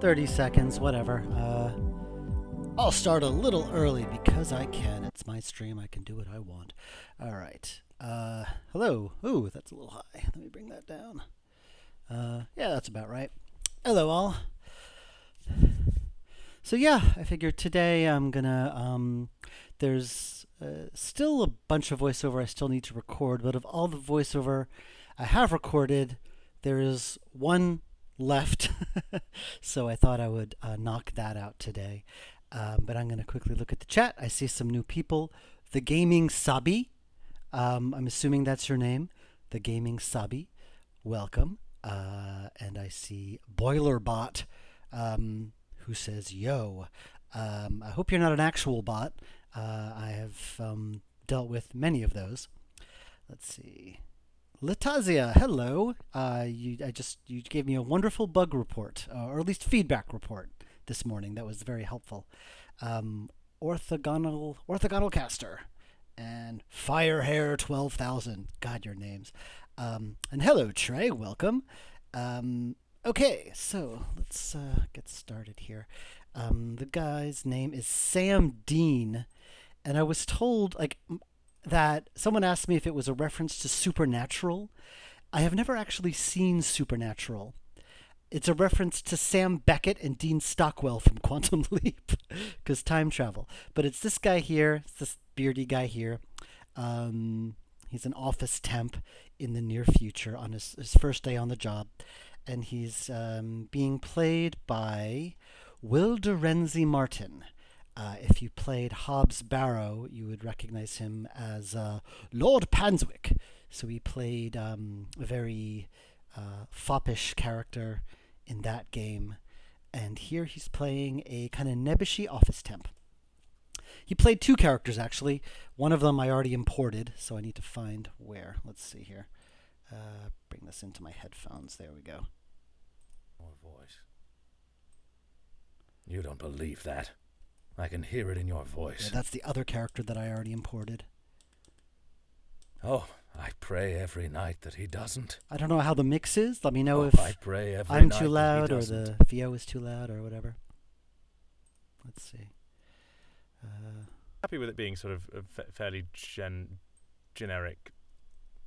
30 seconds, whatever. I'll start a little early because I can. It's my stream. I can do what I want. All right. Hello. Ooh, that's a little high. Let me bring that down. Yeah, that's about right. Hello, all. So yeah, I figured today I'm gonna. There's still a bunch of voiceover I still need to record, but of all the voiceover I have recorded, there is one left. So I thought I would knock that out today. But I'm going to quickly look at the chat. I see some new people. The Gaming Sabi. I'm assuming that's your name. The Gaming Sabi. Welcome. And I see Boilerbot, who says, yo. I hope you're not an actual bot. I have dealt with many of those. Let's see. Latazia, hello. You gave me a wonderful bug report, or at least feedback report this morning. That was very helpful. Orthogonal Caster and Firehair 12,000. God, your names. And hello, Trey. Welcome. Okay, so let's get started here. The guy's name is Sam Dean, and I was told that someone asked me if it was a reference to Supernatural. I have never actually seen Supernatural. It's a reference to Sam Beckett and Dean Stockwell from Quantum Leap, because time travel. But it's this guy here, it's this beardy guy here. He's an office temp in the near future on his first day on the job. And he's being played by Will Renzi Martin. If you played Hobbs Barrow, you would recognize him as Lord Panswick. So he played a very foppish character in that game. And here he's playing a kind of nebbishy office temp. He played two characters, actually. One of them I already imported, so I need to find where. Let's see here. Bring this into my headphones. There we go. More voice. You don't believe that. I can hear it in your voice. Yeah, that's the other character that I already imported. Oh, I pray every night that he doesn't. I don't know how the mix is. Let me know if I pray every I'm night too loud that he or the doesn't. VO is too loud or whatever. Let's see. Happy with it being sort of fairly generic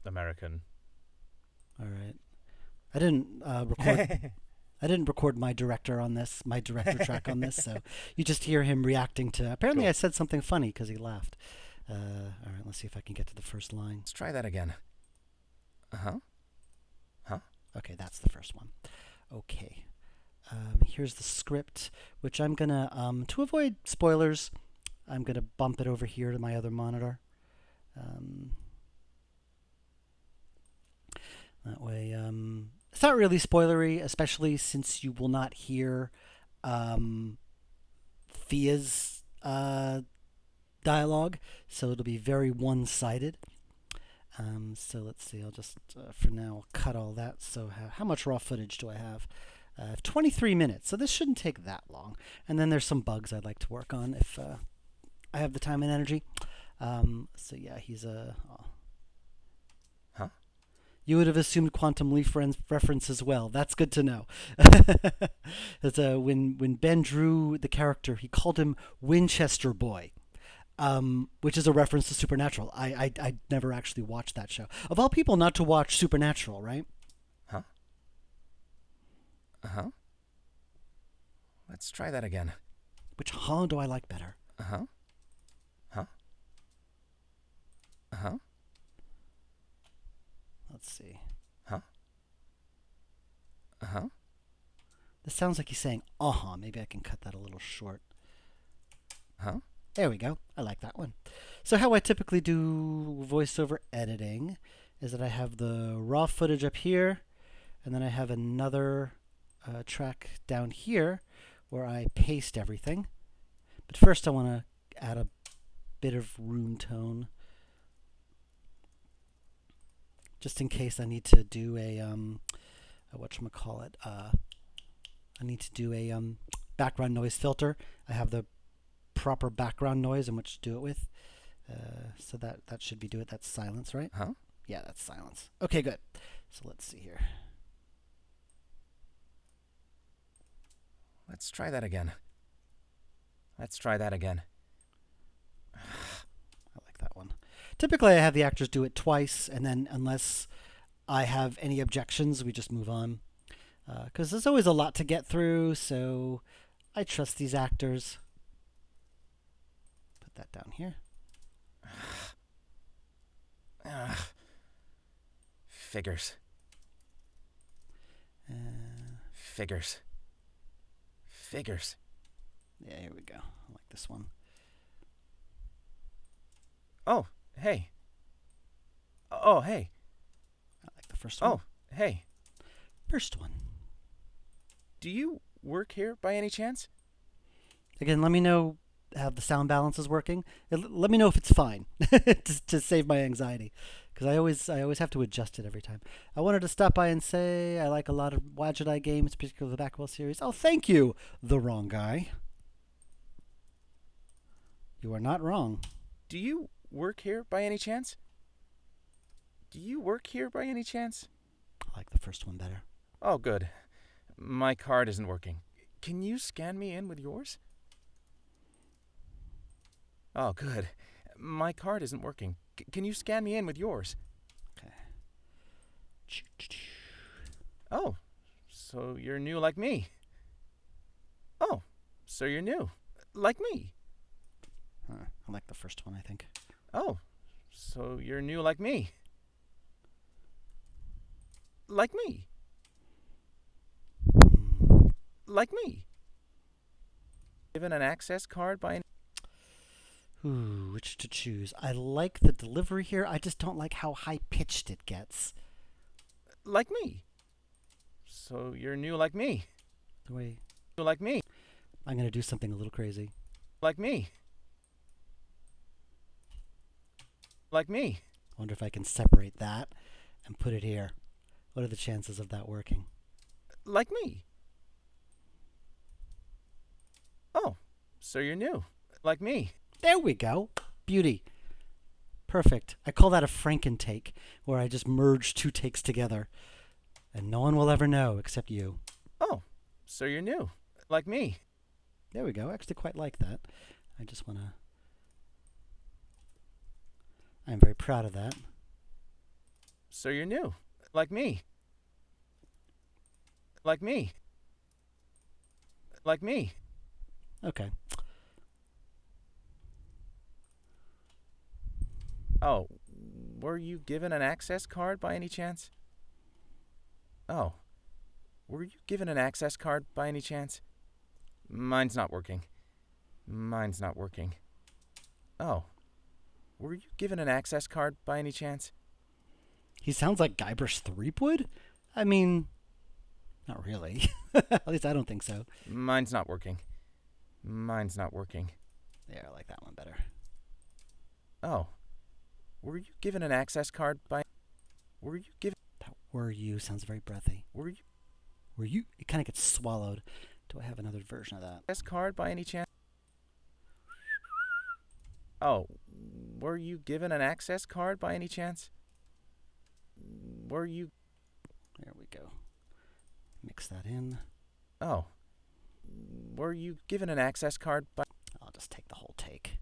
American. All right. I didn't record. I didn't record my director track on this, so you just hear him reacting to. Apparently, Cool. I said something funny because he laughed. All right, let's see if I can get to the first line. Let's try that again. Uh-huh. Huh? Okay, that's the first one. Okay. Here's the script, which I'm gonna, to avoid spoilers, I'm gonna bump it over here to my other monitor. That way, it's not really spoilery, especially since you will not hear Thea's dialogue, so it'll be very one-sided. So let's see, I'll just, for now, cut all that. So how much raw footage do I have? I have 23 minutes, so this shouldn't take that long. And then there's some bugs I'd like to work on if I have the time and energy. So yeah, he's a... Huh? You would have assumed Quantum Leaf reference as well. That's good to know. That's, when Ben drew the character, he called him Winchester Boy, which is a reference to Supernatural. I never actually watched that show. Of all people not to watch Supernatural, right? Huh? Uh-huh. Let's try that again. Which huh do I like better? Uh-huh. Huh? Uh-huh. Let's see. Huh? Uh-huh. This sounds like he's saying uh-huh. Maybe I can cut that a little short. Huh? There we go. I like that one. So how I typically do voiceover editing is that I have the raw footage up here, and then I have another track down here where I paste everything. But first I want to add a bit of room tone, just in case I need to do a whatchamacallit, I need to do a background noise filter. I have the proper background noise in which to do it with. So that should be do it. That's silence, right? Huh? Yeah, that's silence. Okay, good. So let's see here. Let's try that again. Let's try that again. I like that one. Typically, I have the actors do it twice, and then unless I have any objections, we just move on. Because there's always a lot to get through, so I trust these actors. Put that down here. Figures. Figures. Figures. Yeah, here we go. I like this one. Oh, hey. Oh, hey. I like the first one. Oh, hey. First one. Do you work here by any chance? Again, let me know how the sound balance is working. Let me know if it's fine to save my anxiety, because I always have to adjust it every time. I wanted to stop by and say I like a lot of Wadget Eye games, particularly the Backwell series. Oh, thank you, the wrong guy. You are not wrong. Do you work here by any chance? Do you work here by any chance? I like the first one better. Oh, good. My card isn't working. Can you scan me in with yours? Oh, good. My card isn't working. Can you scan me in with yours? Okay. Oh, so you're new like me. Oh, so you're new. Like me. I like the first one, I think. Oh, so you're new like me. Like me. Like me. Given an access card by any... Ooh, which to choose? I like the delivery here. I just don't like how high-pitched it gets. Like me. So you're new like me. The way New like me. I'm going to do something a little crazy. Like me. Like me. I wonder if I can separate that and put it here. What are the chances of that working? Like me. Oh, so you're new. Like me. There we go. Beauty. Perfect. I call that a Franken-take, where I just merge two takes together. And no one will ever know except you. Oh, so you're new. Like me. There we go. I actually quite like that. I just want to... I'm very proud of that. So you're new. Like me. Like me. Like me. Okay. Oh, were you given an access card by any chance? Oh, were you given an access card by any chance? Mine's not working. Mine's not working. Oh, were you given an access card by any chance? He sounds like Guybrush Threepwood? I mean, not really. At least I don't think so. Mine's not working. Mine's not working. Yeah, I like that one better. Oh, were you given an access card by... Were you given... That were you sounds very breathy. Were you... Were you? It kind of gets swallowed. Do I have another version of that? Access card by any chance? Oh, were you given an access card by any chance? Were you... There we go. Mix that in. Oh, were you given an access card by... I'll just take the whole take.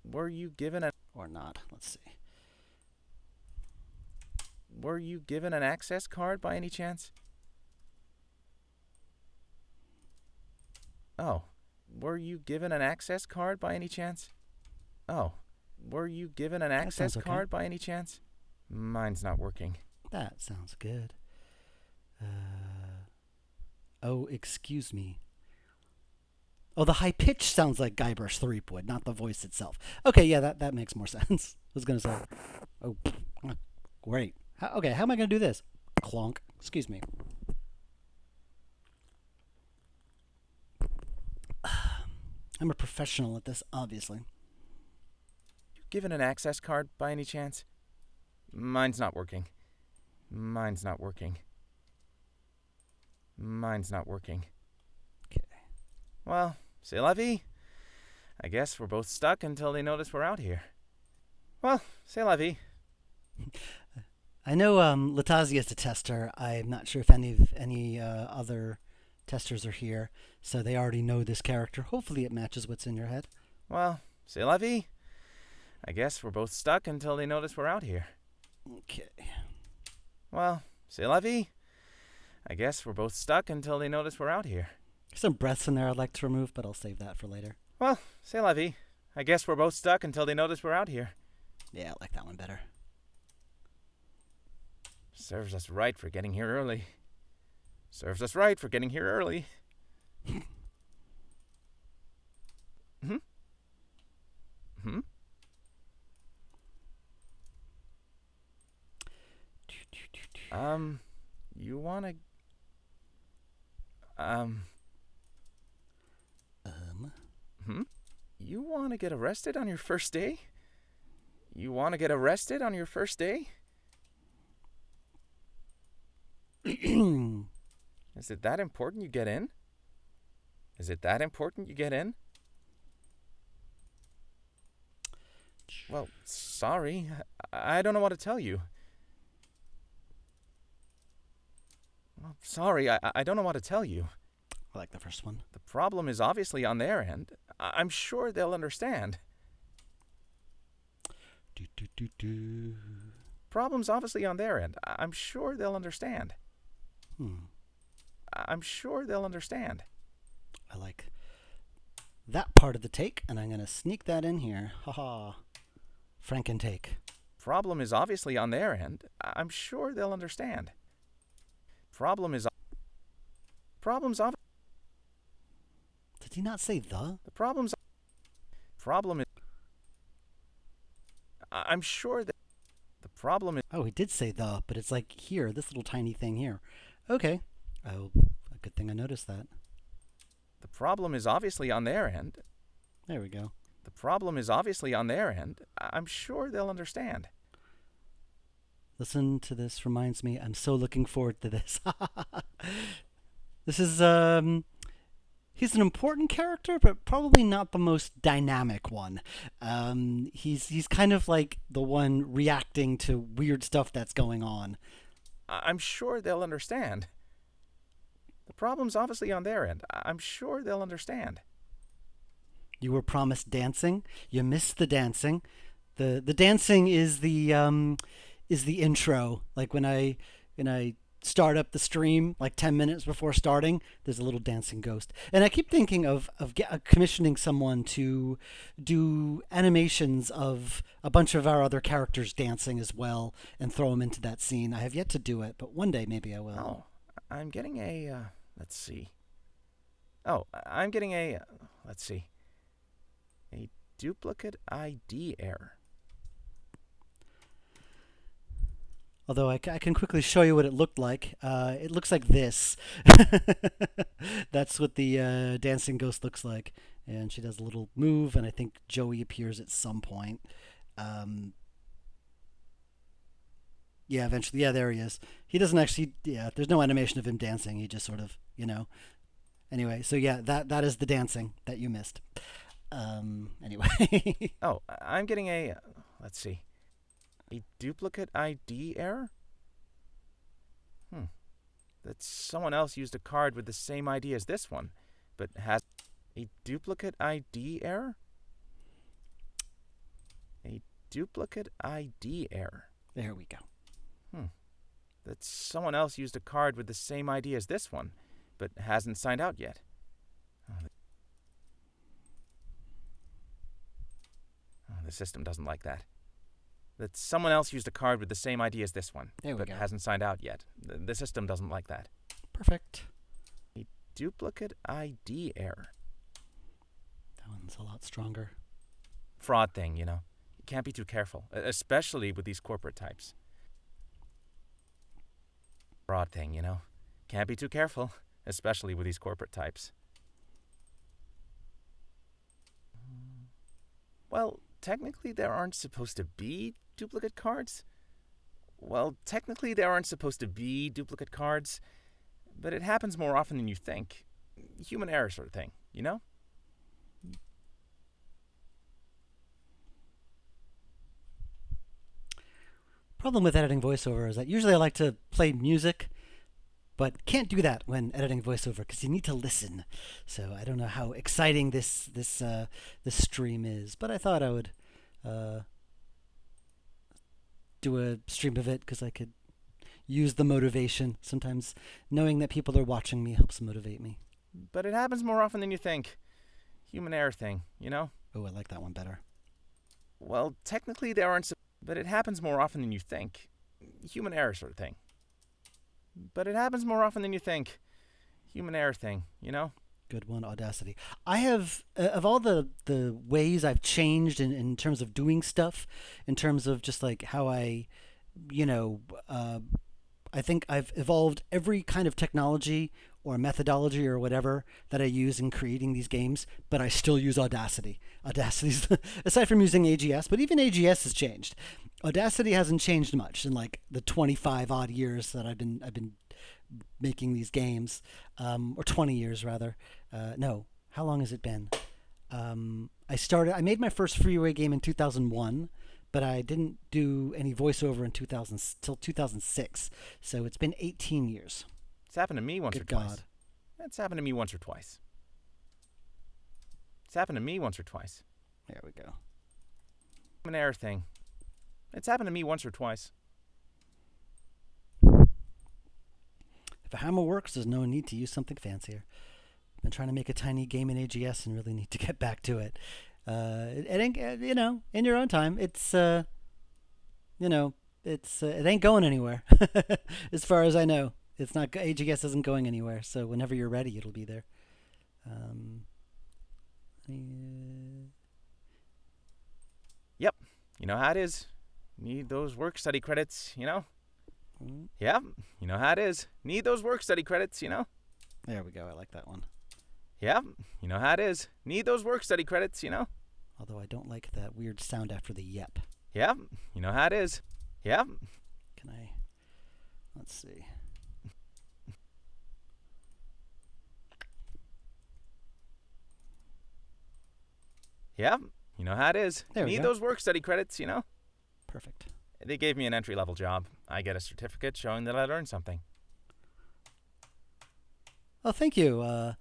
Were you given a... Or not. Let's see. Were you given an access card by any chance? Oh, were you given an access card by any chance? Oh, were you given an access sounds okay. card by any chance? Mine's not working. That sounds good. Oh, excuse me. Oh, the high pitch sounds like Guybrush Threepwood, not the voice itself. Okay, yeah, that makes more sense. I was going to say, oh, great. Okay, how am I going to do this? Clonk. Excuse me. I'm a professional at this, obviously. You given an access card by any chance? Mine's not working. Mine's not working. Mine's not working. Okay. Well, c'est la vie. I guess we're both stuck until they notice we're out here. Well, c'est la vie. I know Latazia's a tester. I'm not sure if any other testers are here, so they already know this character. Hopefully it matches what's in your head. Well, c'est la vie. I guess we're both stuck until they notice we're out here. Okay. Well, c'est la vie. I guess we're both stuck until they notice we're out here. There's some breaths in there I'd like to remove, but I'll save that for later. Well, c'est la vie. I guess we're both stuck until they notice we're out here. Yeah, I like that one better. Serves us right for getting here early. Serves us right for getting here early. Hmm? Hmm? You wanna... Hmm? You wanna get arrested on your first day? You wanna get arrested on your first day? Is it that important you get in? Is it that important you get in? Well, sorry. I don't know what to tell you. Well, sorry, I don't know what to tell you. I like the first one. The problem is obviously on their end. I'm sure they'll understand. Problem's obviously on their end. I'm sure they'll understand. I'm sure they'll understand. I like that part of the take, and I'm going to sneak that in here. Haha. Franken take. Problem is obviously on their end. I'm sure they'll understand. Problem's obviously... Did he not say the? The problem is... I'm sure that... The problem is... Oh, he did say the, but it's like here, this little tiny thing here. Okay. Oh, a good thing I noticed that. The problem is obviously on their end. There we go. The problem is obviously on their end. I'm sure they'll understand. Listen to this reminds me, I'm so looking forward to this. This is, he's an important character, but probably not the most dynamic one. He's kind of like the one reacting to weird stuff that's going on. I'm sure they'll understand. The problem's obviously on their end. I'm sure they'll understand. You were promised dancing. You missed the dancing. The dancing is the intro. Like when I start up the stream, like 10 minutes before starting, there's a little dancing ghost. And I keep thinking of commissioning someone to do animations of a bunch of our other characters dancing as well and throw them into that scene. I have yet to do it, but one day maybe I will. Oh, I'm getting a, let's see. Oh, I'm getting a, let's see. A duplicate ID error. Although I can quickly show you what it looked like. It looks like this. That's what the dancing ghost looks like. And she does a little move, and I think Joey appears at some point. Yeah, eventually. Yeah, there he is. He doesn't actually... Yeah, there's no animation of him dancing. He just sort of, Anyway, so yeah, that is the dancing that you missed. Anyway. Oh, I'm getting a, let's see. A duplicate ID error? That someone else used a card with the same ID as this one, but has a duplicate ID error? A duplicate ID error. There we go. That someone else used a card with the same ID as this one, but hasn't signed out yet. The system doesn't like that. That someone else used a card with the same ID as this one, but hasn't signed out yet. The system doesn't like that. Perfect. A duplicate ID error. That one's a lot stronger. Fraud thing, You can't be too careful, especially with these corporate types. Fraud thing, Can't be too careful, especially with these corporate types. Well, technically there aren't supposed to be duplicate cards. But it happens more often than you think. Human error sort of thing, Problem with editing voiceover is that usually I like to play music but can't do that when editing voiceover because you need to listen. So I don't know how exciting this stream is, but I thought I would do a stream of it because I could use the motivation. Sometimes knowing that people are watching me helps motivate me. But it happens more often than you think. Human error thing, Oh, I like that one better. Well, technically there aren't, but it happens more often than you think. Human error sort of thing. But it happens more often than you think. Human error thing, Good one, Audacity. I have, of all the ways I've changed in terms of doing stuff, in terms of just like how I think I've evolved every kind of technology or methodology or whatever that I use in creating these games, but I still use Audacity. Audacity's, aside from using AGS, but even AGS has changed. Audacity hasn't changed much in like the 25 odd years that I've been making these games, or 20 years rather. No, how long has it been? I made my first freeway game in 2001, but I didn't do any voiceover till 2006. So it's been 18 years. It's happened to me once Good or twice. God. It's happened to me once or twice. It's happened to me once or twice. There we go. Human error thing. It's happened to me once or twice. If a hammer works, there's no need to use something fancier. I've been trying to make a tiny game in AGS and really need to get back to it. It ain't, in your own time. It's, it ain't going anywhere. As far as I know, it's not. AGS isn't going anywhere. So whenever you're ready, it'll be there. Yep. You know how it is. Need those work study credits, Yep. You know how it is. Need those work study credits, There we go. I like that one. Yep. You know how it is. Need those work study credits, Although I don't like that weird sound after the yep. Yep. You know how it is. Yep. Can I? Let's see. Yep. You know how it is. There we Need go. those work study credits, Perfect. They gave me an entry-level job. I get a certificate showing that I learned something. Oh, thank you,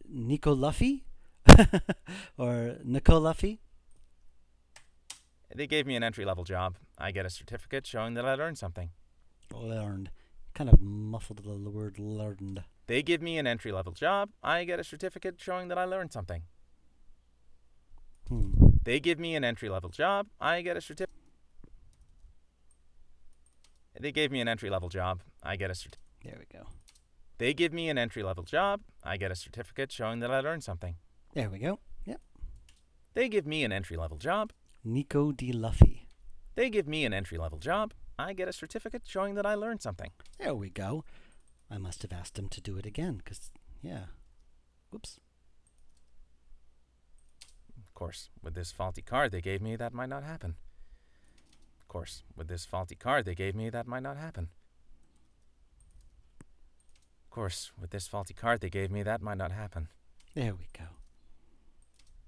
Nico Luffy, or Nico Luffy. They gave me an entry-level job. I get a certificate showing that I learned something. Learned. Kind of muffled the word learned. They give me an entry-level job. I get a certificate showing that I learned something. They give me an entry-level job. I get a certificate. They gave me an entry-level job. I get a certificate. There we go. They give me an entry-level job. I get a certificate showing that I learned something. There we go. Yep. They give me an entry-level job. Nico D. Luffy. They give me an entry-level job. I get a certificate showing that I learned something. There we go. I must have asked him to do it again, because, yeah. Whoops. Of course, with this faulty card they gave me, that might not happen. Of course, with this faulty card they gave me, that might not happen. Of course, with this faulty card they gave me, that might not happen. There we go.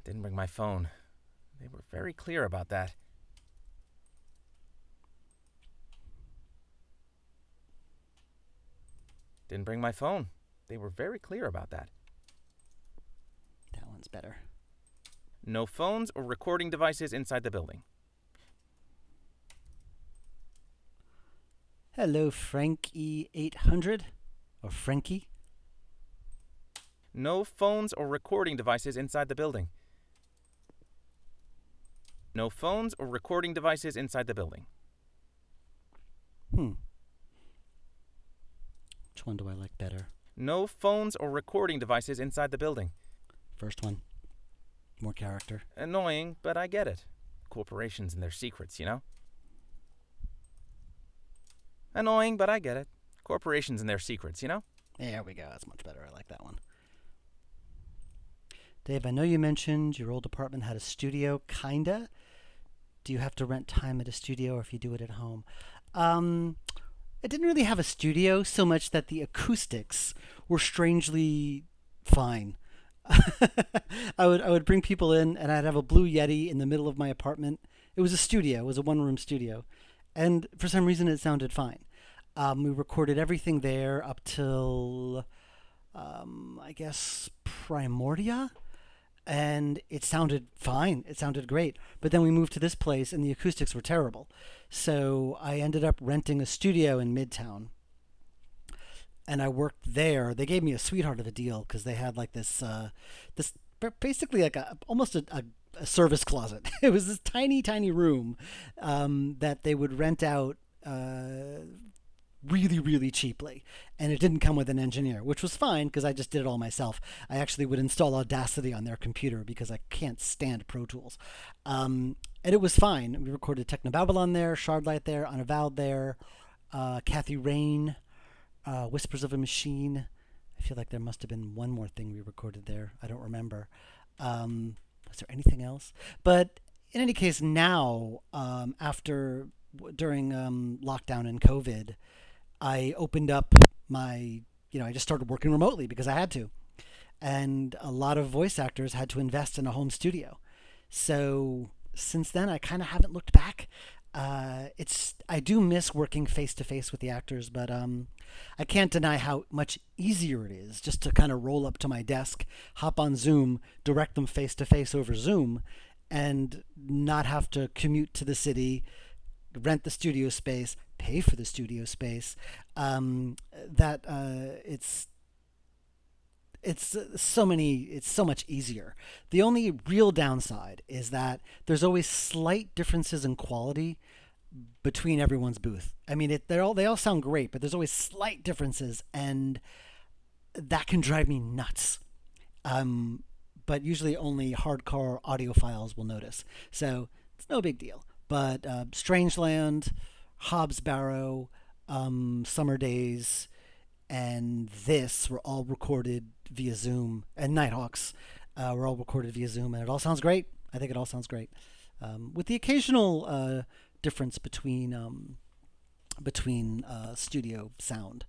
Didn't bring my phone. They were very clear about that. Didn't bring my phone. They were very clear about that. That one's better. No phones or recording devices inside the building. Hello, Frankie800. Or Frankie. No phones or recording devices inside the building. No phones or recording devices inside the building. Which one do I like better? No phones or recording devices inside the building. First one. More character. Annoying, but I get it. Corporations and their secrets, Annoying, but I get it. Corporations and their secrets, There we go. That's much better. I like that one. Dave, I know you mentioned your old apartment had a studio, kinda. Do you have to rent time at a studio, or if you do it at home? It didn't really have a studio so much that the acoustics were strangely fine. I would bring people in, and I'd have a Blue Yeti in the middle of my apartment. It was a studio. It was a one-room studio. And for some reason, it sounded fine. We recorded everything there up till, I guess, Primordia, and it sounded fine. It sounded great. But then we moved to this place, and the acoustics were terrible. So I ended up renting a studio in Midtown, and I worked there. They gave me a sweetheart of a deal because they had like this basically like almost a service closet. It was this tiny, tiny room that they would rent out really, really cheaply. And it didn't come with an engineer, which was fine because I just did it all myself. I actually would install Audacity on their computer because I can't stand Pro Tools. And it was fine. We recorded Technobabylon there, Shardlight there, Unavowed there, Kathy Rain, Whispers of a Machine. I feel like there must have been one more thing we recorded there. I don't remember. Was there anything else? But in any case, now, during lockdown and COVID, I opened up I just started working remotely because I had to. And a lot of voice actors had to invest in a home studio. So since then, I kind of haven't looked back. I do miss working face to face with the actors, but I can't deny how much easier it is just to kind of roll up to my desk, hop on Zoom, direct them face to face over Zoom, and not have to commute to the city, rent the studio space, pay for the studio space. It's so much easier. The only real downside is that there's always slight differences in quality between everyone's booth. I mean, they all sound great, but there's always slight differences, and that can drive me nuts. But usually only hardcore audiophiles will notice, so it's no big deal. But Strangeland, Hobbs Barrow, Summer Days, and this were all recorded via Zoom, and Nighthawks were all recorded via Zoom, and it all sounds great. I think it all sounds great, with the occasional difference between studio sound.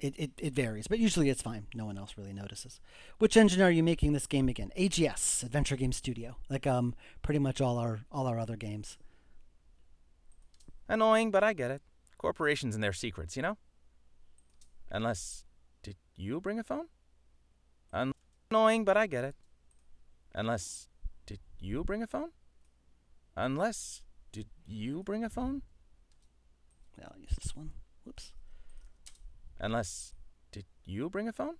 It varies, but usually it's fine. No one else really notices. Which engine are you making this game again? AGS, Adventure Game Studio, like pretty much all our other games. Annoying, but I get it. Corporations and their secrets, you know? Unless... Did you bring a phone? Annoying, but I get it. Unless... Did you bring a phone? Unless... Did you bring a phone? I'll use this one. Whoops. Unless... Did you bring a phone?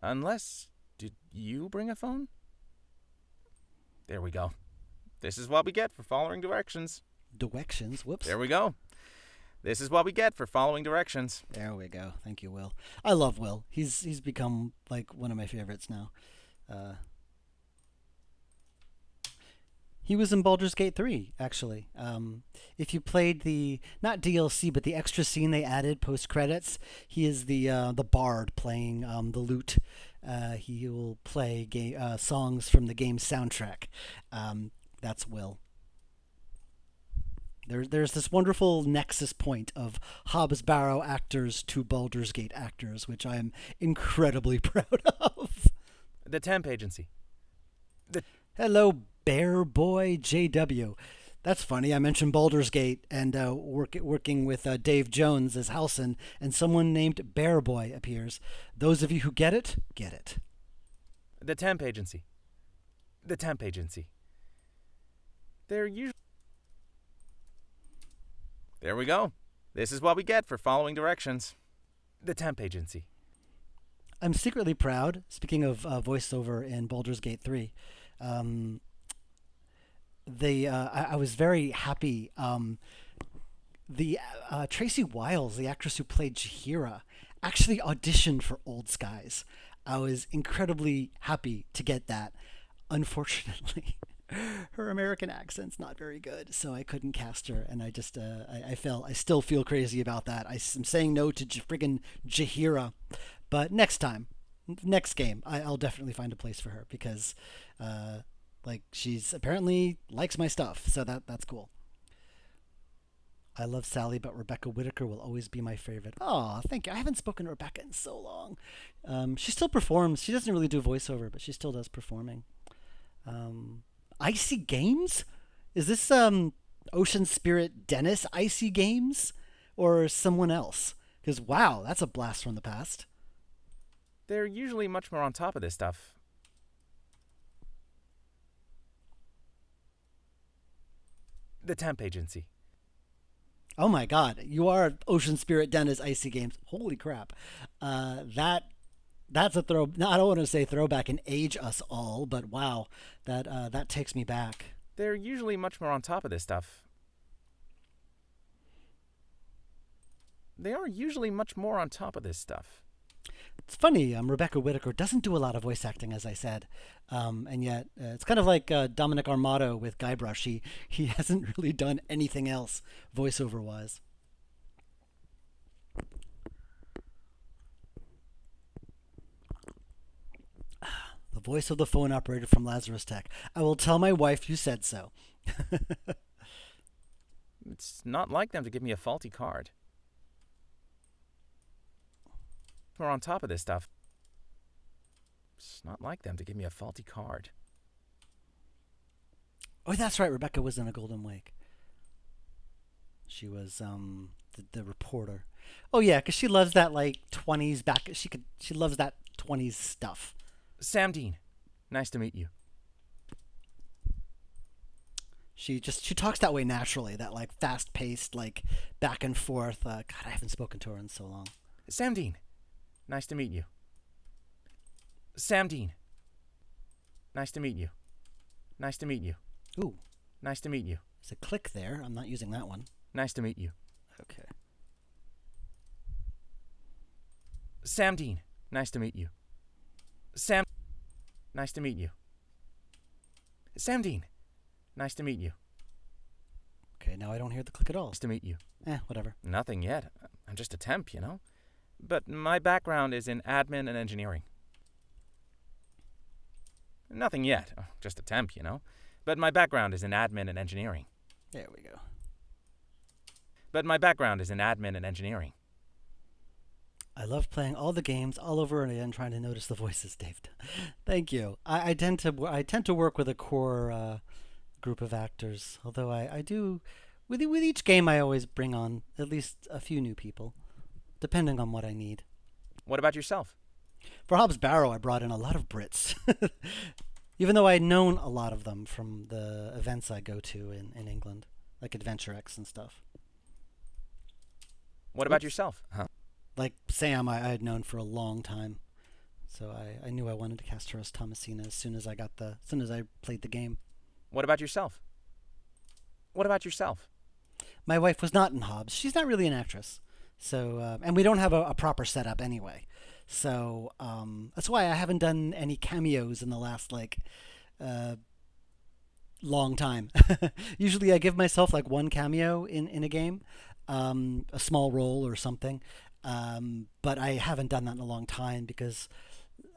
Unless... Did you bring a phone? There we go. This is what we get for following directions. Directions? Whoops. There we go. This is what we get for following directions. There we go. Thank you, Will. I love Will. He's become like one of my favorites now. He was in Baldur's Gate 3, actually. If you played the, not DLC, but the extra scene they added post-credits, he is the bard playing the lute. He will play songs from the game's soundtrack. That's Will. There's this wonderful nexus point of Hobbs Barrow actors to Baldur's Gate actors, which I am incredibly proud of. The temp agency. Hello, Bear Boy JW. That's funny. I mentioned Baldur's Gate and working with Dave Jones as Halson, and someone named Bear Boy appears. Those of you who get it, get it. The temp agency. The temp agency. They're usually... There we go. This is what we get for following directions. The temp agency. I'm secretly proud, speaking of voiceover in Baldur's Gate 3, I was very happy. Tracy Wiles, the actress who played Jahira, actually auditioned for Old Skies. I was incredibly happy to get that. Unfortunately, her American accent's not very good, so I couldn't cast her, and I just I still feel crazy about that. I'm saying no to friggin' Jahira, but next game, I'll definitely find a place for her because she's apparently likes my stuff, so that's cool. I love Sally, but Rebecca Whitaker will always be my favorite. Oh, thank you. I haven't spoken to Rebecca in so long. She still performs. She doesn't really do voiceover, but she still does performing. Icy Games? Is this Ocean Spirit Dennis Icy Games or someone else? Because wow, that's a blast from the past. They're usually much more on top of this stuff. The temp agency. Oh my God, you are Ocean Spirit Dennis Icy Games. Holy crap, that's a throw. No, I don't want to say throwback and age us all, but wow, that takes me back. They're usually much more on top of this stuff. They are usually much more on top of this stuff. It's funny, Rebecca Whitaker doesn't do a lot of voice acting, as I said, and yet it's kind of like Dominic Armato with Guybrush. He hasn't really done anything else voiceover wise. The voice of the phone operator from Lazarus Tech. I will tell my wife you said so. It's not like them to give me a faulty card. More on top of this stuff. It's not like them to give me a faulty card. Oh, that's right. Rebecca was in a Golden Wake. She was the reporter. Oh yeah, because she loves that like 20s back. She loves that 20s stuff. Sam Dean, nice to meet you. She talks that way naturally. That like fast paced, like back and forth. God, I haven't spoken to her in so long. Sam Dean, nice to meet you. Sam Dean, nice to meet you. Nice to meet you. Ooh, nice to meet you. there's a click there. I'm not using that one. Nice to meet you. Okay. Sam Dean, nice to meet you. Sam, nice to meet you. Sam Dean, nice to meet you. Okay, now I don't hear the click at all. Nice to meet you. Whatever. Nothing yet. I'm just a temp, you know. But my background is in admin and engineering. Nothing yet. Just a temp, you know. But my background is in admin and engineering. There we go. But my background is in admin and engineering. I love playing all the games all over again, trying to notice the voices, Dave. Thank you. I tend to work with a core group of actors, although I do with each game I always bring on at least a few new people, depending on what I need. What about yourself? For Hobbs Barrow, I brought in a lot of Brits, even though I'd known a lot of them from the events I go to in England, like Adventure X and stuff. What about yourself? Like Sam, I had known for a long time, so I knew I wanted to cast her as Thomasina as soon as I played the game. What about yourself? What about yourself? My wife was not in Hobbs. She's not really an actress, so and we don't have a proper setup anyway. So that's why I haven't done any cameos in the last long time. Usually I give myself like one cameo in a game, a small role or something. But I haven't done that in a long time because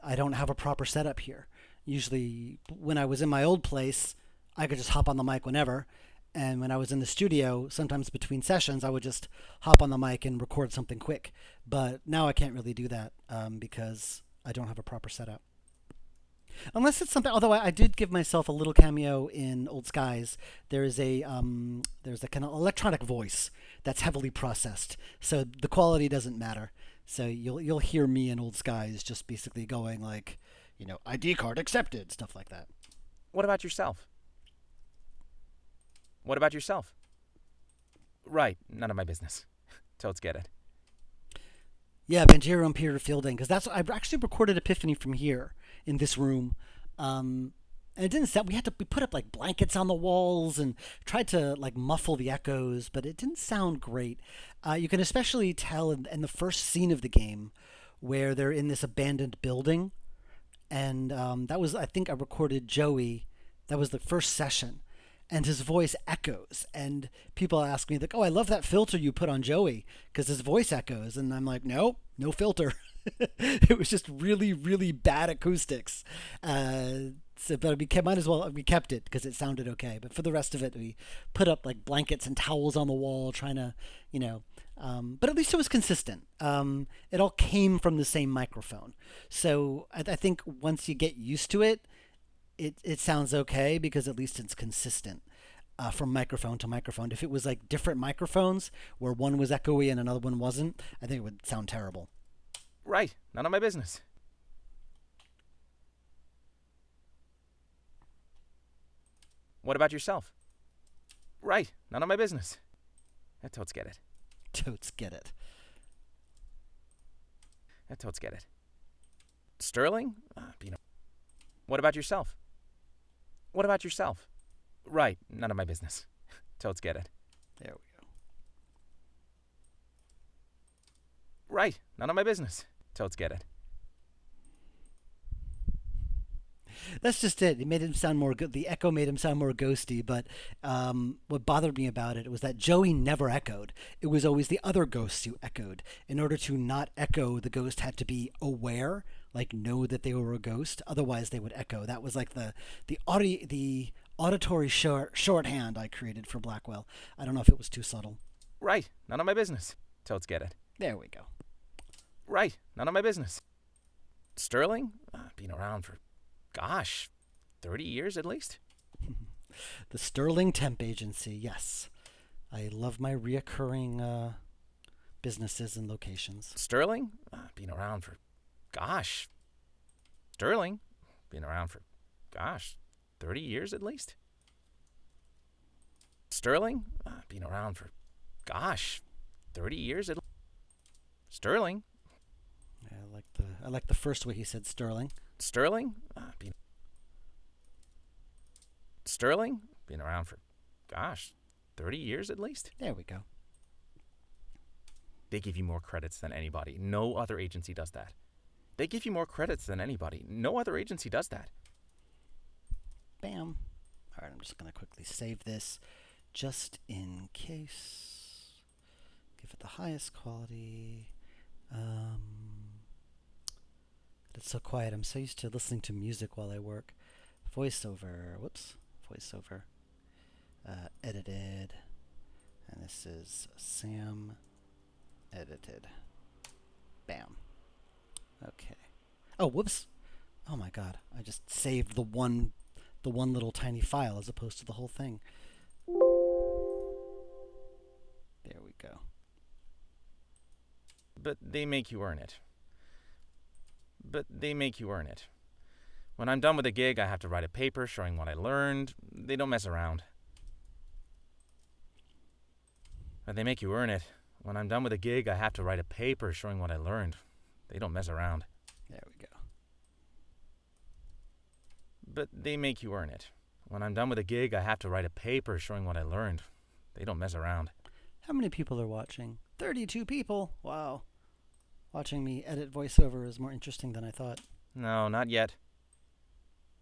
I don't have a proper setup here. Usually when I was in my old place, I could just hop on the mic whenever. And when I was in the studio, sometimes between sessions, I would just hop on the mic and record something quick. But now I can't really do that because I don't have a proper setup. Unless it's something, although I did give myself a little cameo in Old Skies. There's a kind of electronic voice that's heavily processed, so the quality doesn't matter. So you'll hear me in Old Skies just basically going like, ID card accepted, stuff like that. What about yourself? What about yourself? Right, none of my business. Totes get it. Yeah, Banjiro and Peter Fielding, because I actually recorded Epiphany from here in this room. And it didn't sound, we put up like blankets on the walls and tried to like muffle the echoes, but it didn't sound great. You can especially tell in the first scene of the game where they're in this abandoned building. And that was, I think I recorded Joey. That was the first session. And his voice echoes. And people ask me, like, oh, I love that filter you put on Joey because his voice echoes. And I'm like, no filter. It was just really, really bad acoustics. But we kept it because it sounded okay. But for the rest of it, we put up like blankets and towels on the wall trying to, but at least it was consistent. It all came from the same microphone. So I think once you get used to it, it sounds okay because at least it's consistent. from microphone to microphone. If it was like different microphones where one was echoey and another one wasn't, I think it would sound terrible. Right. None of my business. What about yourself? Right. None of my business. I totes get it. Totes get it. I totes get it. Sterling? What about yourself? What about yourself? Right. None of my business. Totes get it. There we go. Right. None of my business. Totes get it. That's just it. It made him sound more good. The echo made him sound more ghosty, but what bothered me about it was that Joey never echoed. It was always the other ghosts who echoed. In order to not echo, the ghost had to be aware, like know that they were a ghost. Otherwise, they would echo. That was like the auditory shorthand I created for Blackwell. I don't know if it was too subtle. Right. None of my business. Totes get it. There we go. Right. None of my business. Sterling? Been around for, gosh, 30 years at least. The Sterling Temp Agency, yes. I love my reoccurring businesses and locations. Sterling? Been around for, gosh. Sterling? Been around for, gosh, 30 years at least. Sterling? Been around for, gosh, 30 years at least. Sterling? I like the first way he said Sterling. Sterling? Sterling? Been around for, gosh, 30 years at least. There we go. They give you more credits than anybody. No other agency does that. They give you more credits than anybody. No other agency does that. Bam. All right, I'm just going to quickly save this just in case. Give it the highest quality. It's so quiet. I'm so used to listening to music while I work. Voiceover. Whoops. Voiceover. Edited. And this is Sam edited. Bam. Okay. Oh, whoops. Oh my god. I just saved the one little tiny file as opposed to the whole thing. There we go. But they make you earn it. But they make you earn it. When I'm done with a gig, I have to write a paper showing what I learned. They don't mess around. But they make you earn it. When I'm done with a gig, I have to write a paper showing what I learned. They don't mess around. There we go. But they make you earn it. When I'm done with a gig, I have to write a paper showing what I learned. They don't mess around. How many people are watching? 32 people. Wow. Watching me edit voiceover is more interesting than I thought. No, not yet.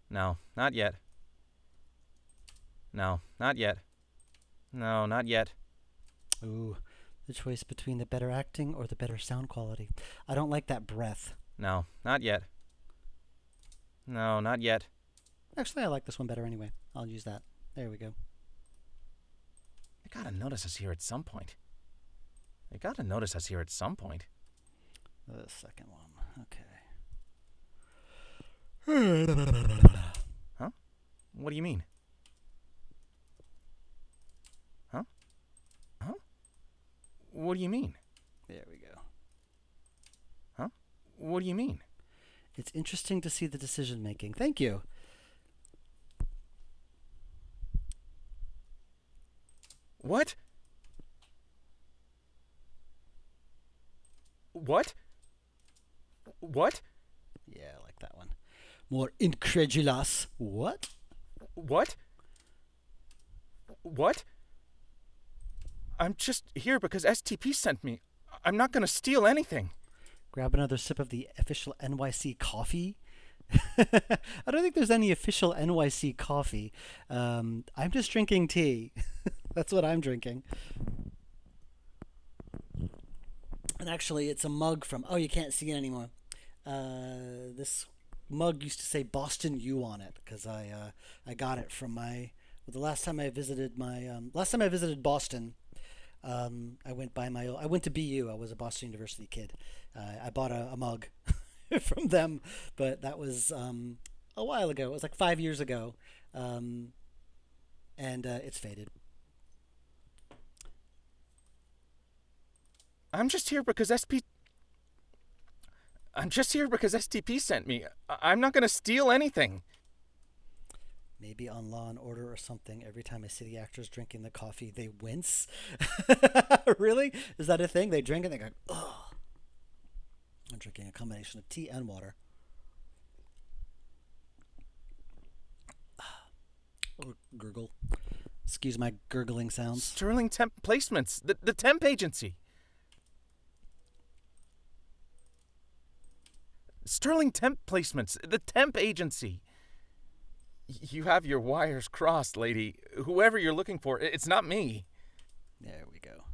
No, not yet. No, not yet. No, not yet. Ooh, the choice between the better acting or the better sound quality. I don't like that breath. No, not yet. No, not yet. Actually, I like this one better anyway. I'll use that. There we go. They gotta notice us here at some point. They gotta notice us here at some point. The second one. Okay. Huh? What do you mean? Huh? Huh? What do you mean? There we go. Huh? What do you mean? It's interesting to see the decision making. Thank you. What? What? What? Yeah, I like that one. More incredulous. What? What? What? I'm just here because STP sent me. I'm not gonna steal anything. Grab another sip of the official NYC coffee. I don't think there's any official NYC coffee. I'm just drinking tea. That's what I'm drinking. And actually, it's a mug from... Oh, you can't see it anymore. This mug used to say Boston U on it because I got it from my... Well, the last time I visited Boston, I went to BU. I was a Boston University kid. I bought a mug from them, but that was a while ago. It was like 5 years ago. and it's faded. I'm just here because STP sent me. I'm not going to steal anything. Maybe on Law and Order or something, every time I see the actors drinking the coffee, they wince. Really? Is that a thing? They drink it and they go, ugh. I'm drinking a combination of tea and water. Or gurgle. Excuse my gurgling sounds. Sterling Temp Placements, the temp agency. Sterling Temp Placements, the temp agency. You have your wires crossed, lady. Whoever you're looking for, it's not me. There we go.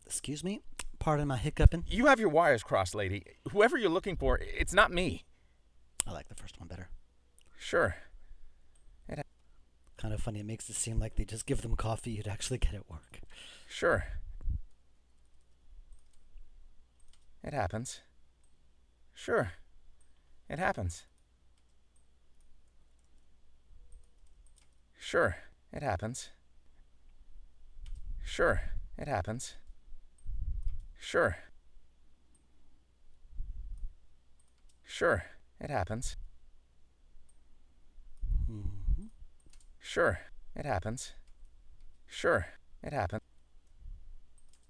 Excuse me? Pardon my hiccuping. You have your wires crossed, lady. Whoever you're looking for, it's not me. I like the first one better. Sure. Kind of funny. It makes it seem like they just give them coffee you'd actually get at work. Sure. It happens. Sure. It happens. Sure. It happens. Sure. It happens. Sure. Sure. It happens. Mm-hmm. Sure. It happens. Sure. It happens.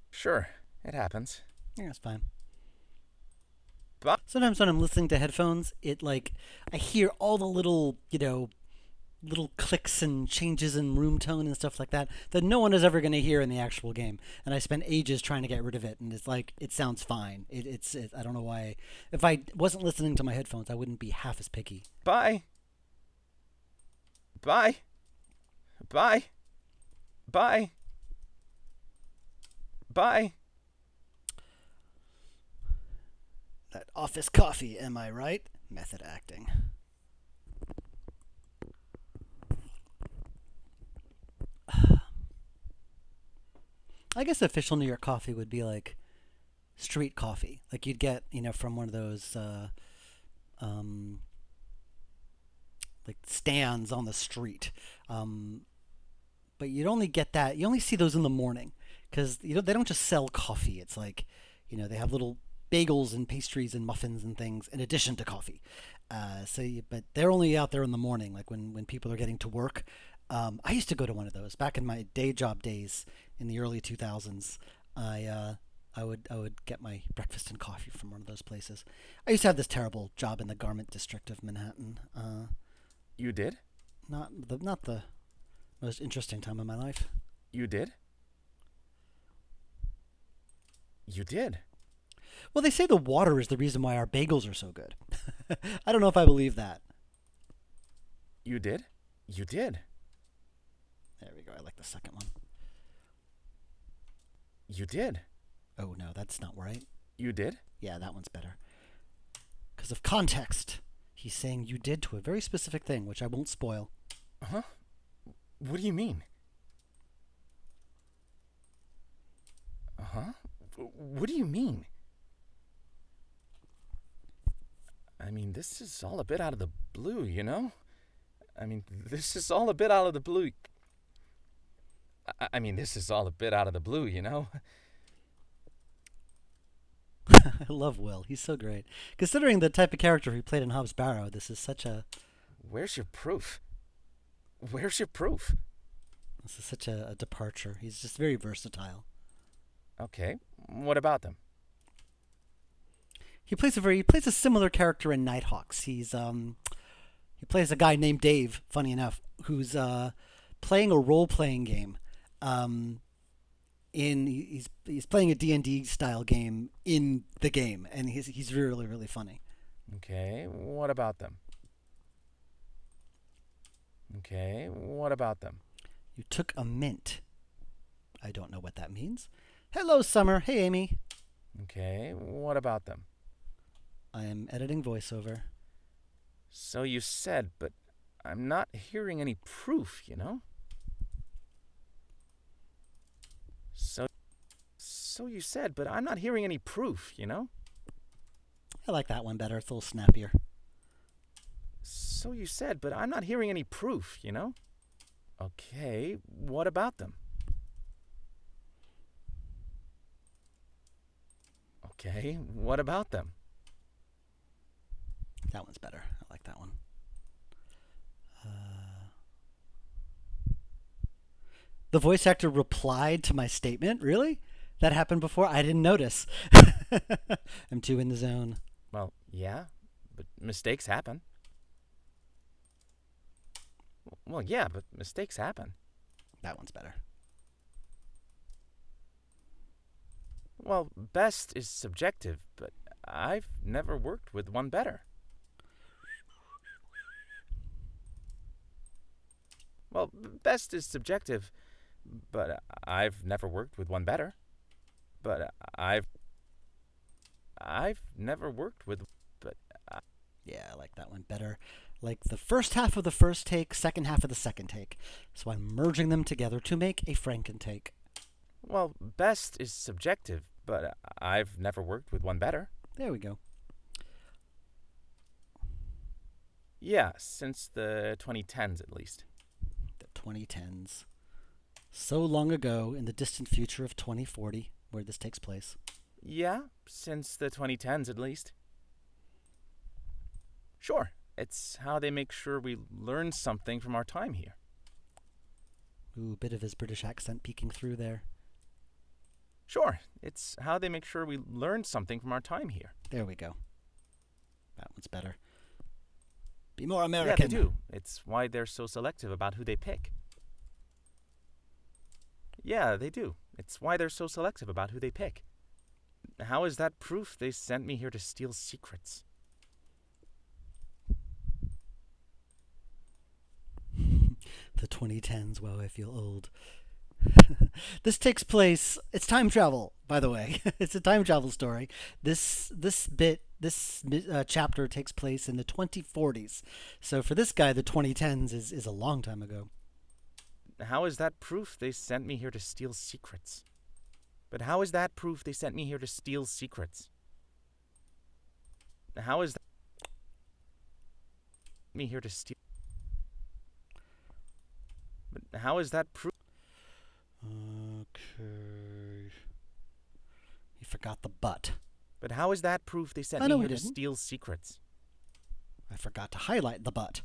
Sure. It happens. Yeah, it's fine. But Sometimes when I'm listening to headphones, I hear all the little, little clicks and changes in room tone and stuff like that no one is ever going to hear in the actual game. And I spent ages trying to get rid of it, and it sounds fine. It's I don't know why. If I wasn't listening to my headphones, I wouldn't be half as picky. bye. Bye. Bye. Bye. Bye. That office coffee, am I right? Method acting. I guess official New York coffee would be like street coffee. Like you'd get, from one of those like stands on the street. But you'd only get that. You only see those in the morning because they don't just sell coffee. It's like, they have little bagels and pastries and muffins and things in addition to coffee. But they're only out there in the morning, like when people are getting to work. I used to go to one of those back in my day job days in the early 2000s. I would get my breakfast and coffee from one of those places. I used to have this terrible job in the garment district of Manhattan. You did? Not the most interesting time of my life. You did? You did? Well, they say the water is the reason why our bagels are so good. I don't know if I believe that. You did? You did. There we go. I like the second one. You did. Oh, no, that's not right. You did? Yeah, that one's better. Because of context. He's saying you did to a very specific thing, which I won't spoil. Huh? What do you mean? Huh? What do you mean? I mean, this is all a bit out of the blue, This is all a bit out of the blue. This is all a bit out of the blue, I love Will. He's so great. Considering the type of character he played in Hobbs Barrow, this is such a... Where's your proof? Where's your proof? This is such a departure. He's just very versatile. Okay, what about them? He plays a similar character in Nighthawks. He plays a guy named Dave, funny enough, who's playing a role-playing game. He's playing a D&D style game in the game, and he's really, really funny. Okay, what about them? Okay, what about them? You took a mint. I don't know what that means. Hello, Summer. Hey, Amy. Okay, what about them? I am editing voiceover. So you said, but I'm not hearing any proof, So you said, but I'm not hearing any proof, I like that one better. It's a little snappier. So you said, but I'm not hearing any proof, Okay, what about them? Okay, what about them? That one's better. I like that one. The voice actor replied to my statement. Really? That happened before? I didn't notice. I'm too in the zone. Well, yeah, but mistakes happen. Well, yeah, but mistakes happen. That one's better. Well, best is subjective, but I've never worked with one better. Well, best is subjective, but I've never worked with one better. But I've never worked with, but Yeah, I like that one better. Like the first half of the first take, second half of the second take. So I'm merging them together to make a Frankentake. well, best is subjective, but I've never worked with one better. There we go. Yeah, since the 2010s at least. The 2010s. So long ago in the distant future of 2040, where this takes place. Yeah, since the 2010s at least. Sure, it's how they make sure we learn something from our time here. Ooh, bit of his British accent peeking through there. Sure, it's how they make sure we learn something from our time here. There we go. That one's better. Be more Yeah, American. they do. It's why they're so selective about who they pick. Yeah, they do. It's why they're so selective about who they pick. How is that proof they sent me here to steal secrets? The 2010s. Wow, I feel old. This takes place. It's time travel, by the way. It's a time travel story. This chapter takes place in the 2040s. So for this guy, the 2010s is a long time ago. How is that proof they sent me here to steal secrets? But how is that proof they sent me here to steal secrets? How is that me here to steal? But how is that proof? Okay. He forgot the but. But how is that proof they sent Oh, me no, here he to didn't. steal secrets? I forgot to highlight the but.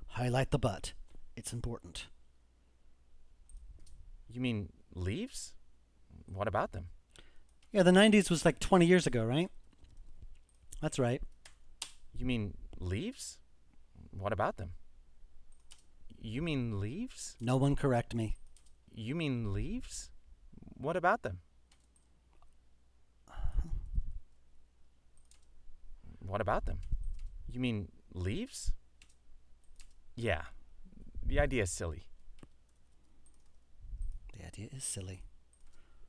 Highlight the but. It's important. You mean leaves? What about them? Yeah, the 90s was like 20 years ago, right? That's right. You mean leaves? What about them? You mean leaves? No one correct me. You mean leaves? What about them? What about them? You mean leaves? Yeah. The idea is silly. The idea is silly.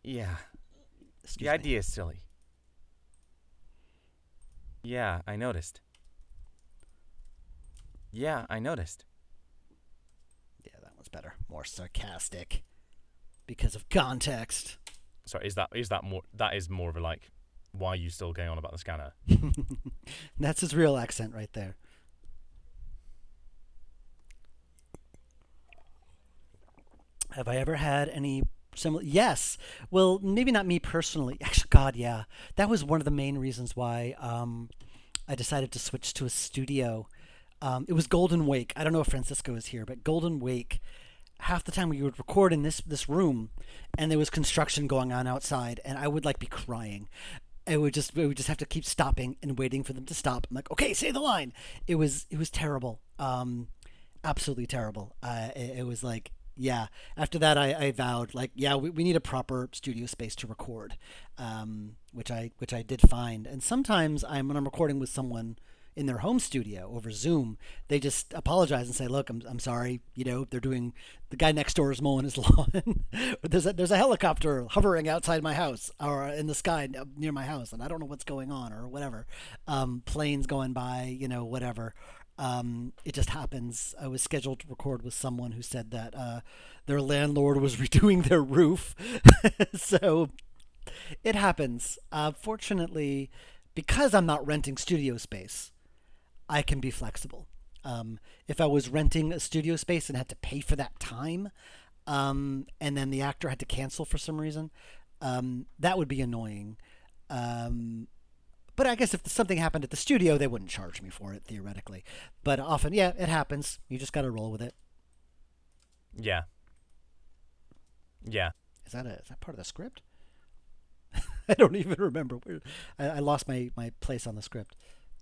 Yeah. Excuse The me. idea is silly. Yeah, I noticed. Yeah, I noticed. Yeah, that one's better. More sarcastic. Because of context. Sorry, is that more? That is more of a like, why are you still going on about the scanner? That's his real accent right there. Have I ever had any similar? Yes. Well, maybe not me personally. Actually, God, yeah. That was one of the main reasons why I decided to switch to a studio. It was Golden Wake. I don't know if Francisco is here, but Golden Wake. Half the time we would record in this room, and there was construction going on outside, and I would like be crying. We would just have to keep stopping and waiting for them to stop. I'm like, okay, say the line. It was terrible, absolutely terrible. It was like, yeah. After that, I vowed like, yeah, we need a proper studio space to record, which I did find. And sometimes when I'm recording with someone in their home studio over Zoom, they just apologize and say, look, I'm sorry, they're doing, the guy next door is mowing his lawn. there's a helicopter hovering outside my house or in the sky near my house, and I don't know what's going on or whatever. Planes going by, whatever. It just happens. I was scheduled to record with someone who said that their landlord was redoing their roof. So it happens. Fortunately, because I'm not renting studio space, I can be flexible. If I was renting a studio space and had to pay for that time, and then the actor had to cancel for some reason, that would be annoying. But I guess if something happened at the studio, they wouldn't charge me for it theoretically. But often, yeah, it happens. You just got to roll with it. Yeah. Yeah. Is that part of the script? I don't even remember. I lost my place on the script.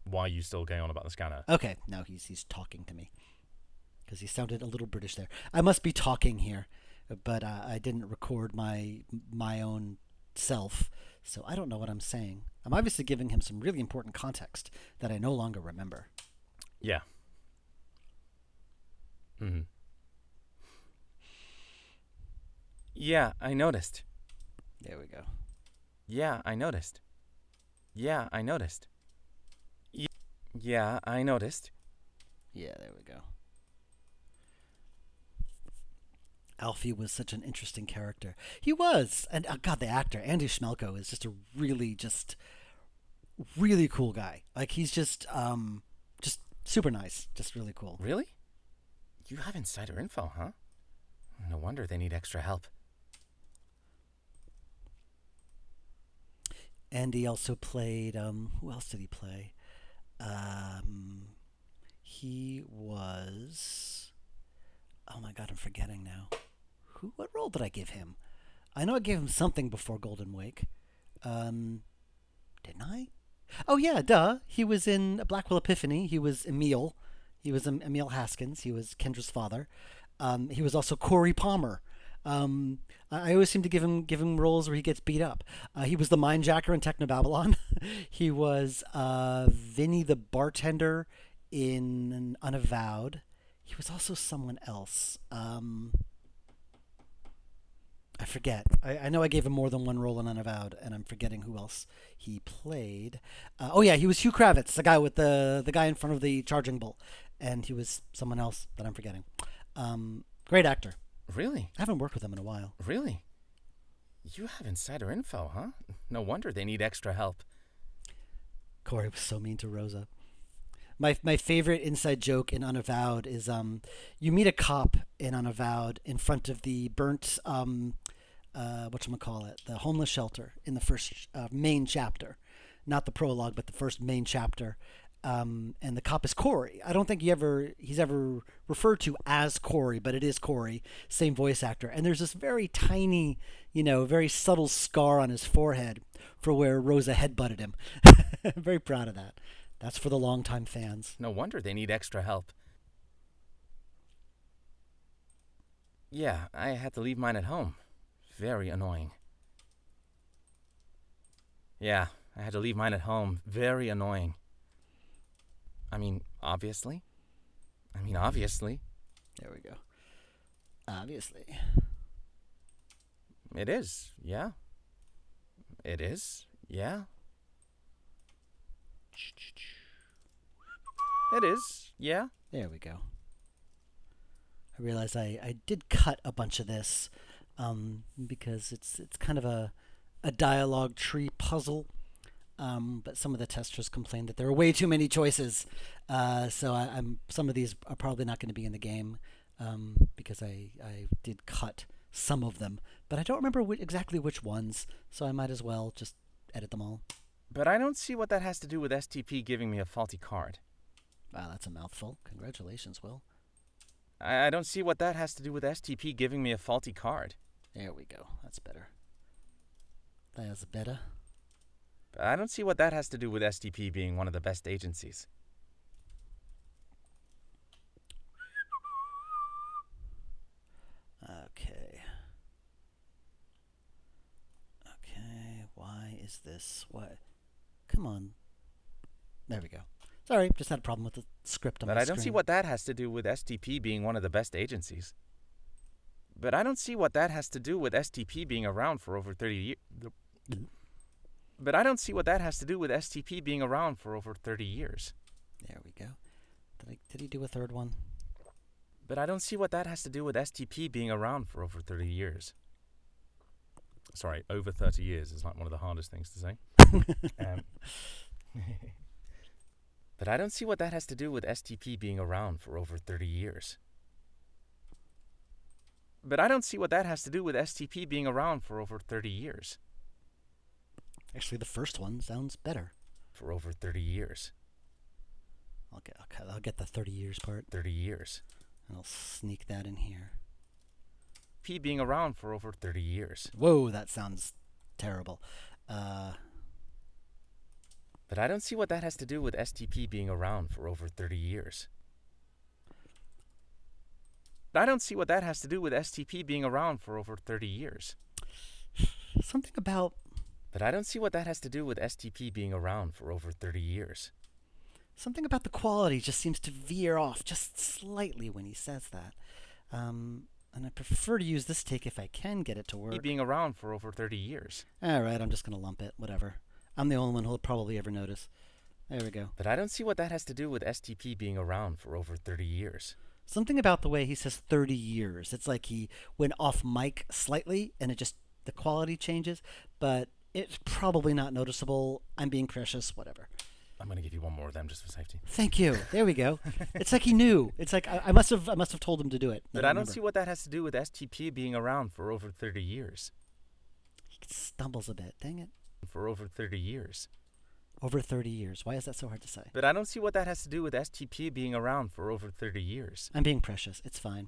Why are you still going on about the scanner? Okay, now he's talking to me because he sounded a little British there. I must be talking here, but I didn't record my own self, so I don't know what I'm saying. I'm obviously giving him some really important context that I no longer remember. Yeah. Mm-hmm. Yeah, I noticed. There we go. Yeah, I noticed. Yeah, I noticed. Yeah, I noticed. Yeah, there we go. Alfie was such an interesting character. He was, and God, the actor Andy Schmelko is just a really cool guy. Like he's just super nice, just really cool. Really? You have insider info, huh? No wonder they need extra help. Andy also played. Who else did he play? He was. Oh my God, I'm forgetting now. What role did I give him? I know I gave him something before Golden Wake. Didn't I? Oh yeah, duh. He was in Blackwell Epiphany. He was Emil. He was Emil Haskins. He was Kendra's father. He was also Corey Palmer. I always seem to give him roles where he gets beat up. He was the Mindjacker in Technobabylon. He was Vinny the bartender in Unavowed. He was also someone else. I forget. I know I gave him more than one role in Unavowed, and I'm forgetting who else he played. Oh yeah, he was Hugh Kravitz, the guy with the guy in front of the charging bull, and he was someone else that I'm forgetting. Great actor. Really? I haven't worked with him in a while. Really? You have insider info, huh? No wonder they need extra help. Corey was so mean to Rosa. My favorite inside joke in Unavowed is you meet a cop in Unavowed in front of the burnt whatchamacallit, the homeless shelter in the first main chapter. Not the prologue, but the first main chapter. And the cop is Corey. I don't think he's ever referred to as Corey, but it is Corey, same voice actor. And there's this very tiny, very subtle scar on his forehead for where Rosa headbutted him. I'm very proud of that. That's for the longtime fans. No wonder they need extra help. Yeah, I had to leave mine at home. Very annoying. Yeah, I had to leave mine at home. Very annoying. I mean, obviously. There we go. Obviously. It is, yeah. It is, yeah. It is, yeah. There we go. I realize I did cut a bunch of this because it's kind of a dialogue tree puzzle. But some of the testers complained that there are way too many choices. So some of these are probably not going to be in the game because I did cut some of them. But I don't remember exactly which ones, so I might as well just edit them all. But I don't see what that has to do with STP giving me a faulty card. Wow, that's a mouthful. Congratulations, Will. I don't see what that has to do with STP giving me a faulty card. There we go. That's better. That's better. I don't see what that has to do with STP being one of the best agencies. Okay. Why is this? What? Come on. There we go. Sorry, just had a problem with the script on my But I screen. don't see what that has to do with STP being one of the best agencies. But I don't see what that has to do with STP being around for over 30 years. But I don't see what that has to do with STP being around for over 30 years. There we go. Did he do a third one? But I don't see what that has to do with STP being around for over 30 years. Sorry, over 30 years is like one of the hardest things to say. But I don't see what that has to do with STP being around for over 30 years. But I don't see what that has to do with STP being around for over 30 years. Actually, the first one sounds better. For over 30 years. I'll get the 30 years part. 30 years. And I'll sneak that in here. P being around for over 30 years. Whoa, that sounds terrible. But I don't see what that has to do with STP being around for over 30 years. I don't see what that has to do with STP being around for over 30 years. Something about... But I don't see what that has to do with STP being around for over 30 years. Something about the quality just seems to veer off just slightly when he says that. And I prefer to use this take if I can get it to work. Being around for over 30 years. Alright, I'm just going to lump it. Whatever. I'm the only one who'll probably ever notice. There we go. But I don't see what that has to do with STP being around for over 30 years. Something about the way he says 30 years. It's like he went off mic slightly and the quality changes, but it's probably not noticeable. I'm being precious, whatever. I'm going to give you one more of them just for safety. Thank you. There we go. It's like he knew. It's like I must have told him to do it. But I don't see what that has to do with STP being around for over 30 years. He stumbles a bit. Dang it. For over 30 years. Over 30 years. Why is that so hard to say? But I don't see what that has to do with STP being around for over 30 years. I'm being precious. It's fine.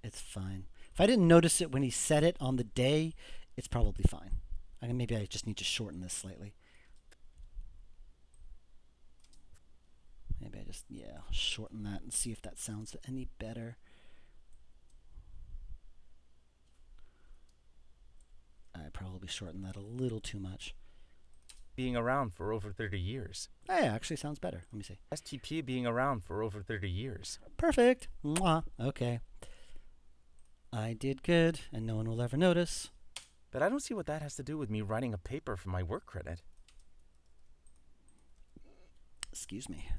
It's fine. If I didn't notice it when he said it on the day, it's probably fine. Maybe I just need to shorten this slightly. Maybe I just, shorten that and see if that sounds any better. I probably shortened that a little too much. Being around for over 30 years. Hey, actually sounds better. Let me see. STP being around for over 30 years. Perfect. Mwah. Okay. I did good, and no one will ever notice. But I don't see what that has to do with me writing a paper for my work credit. Excuse me.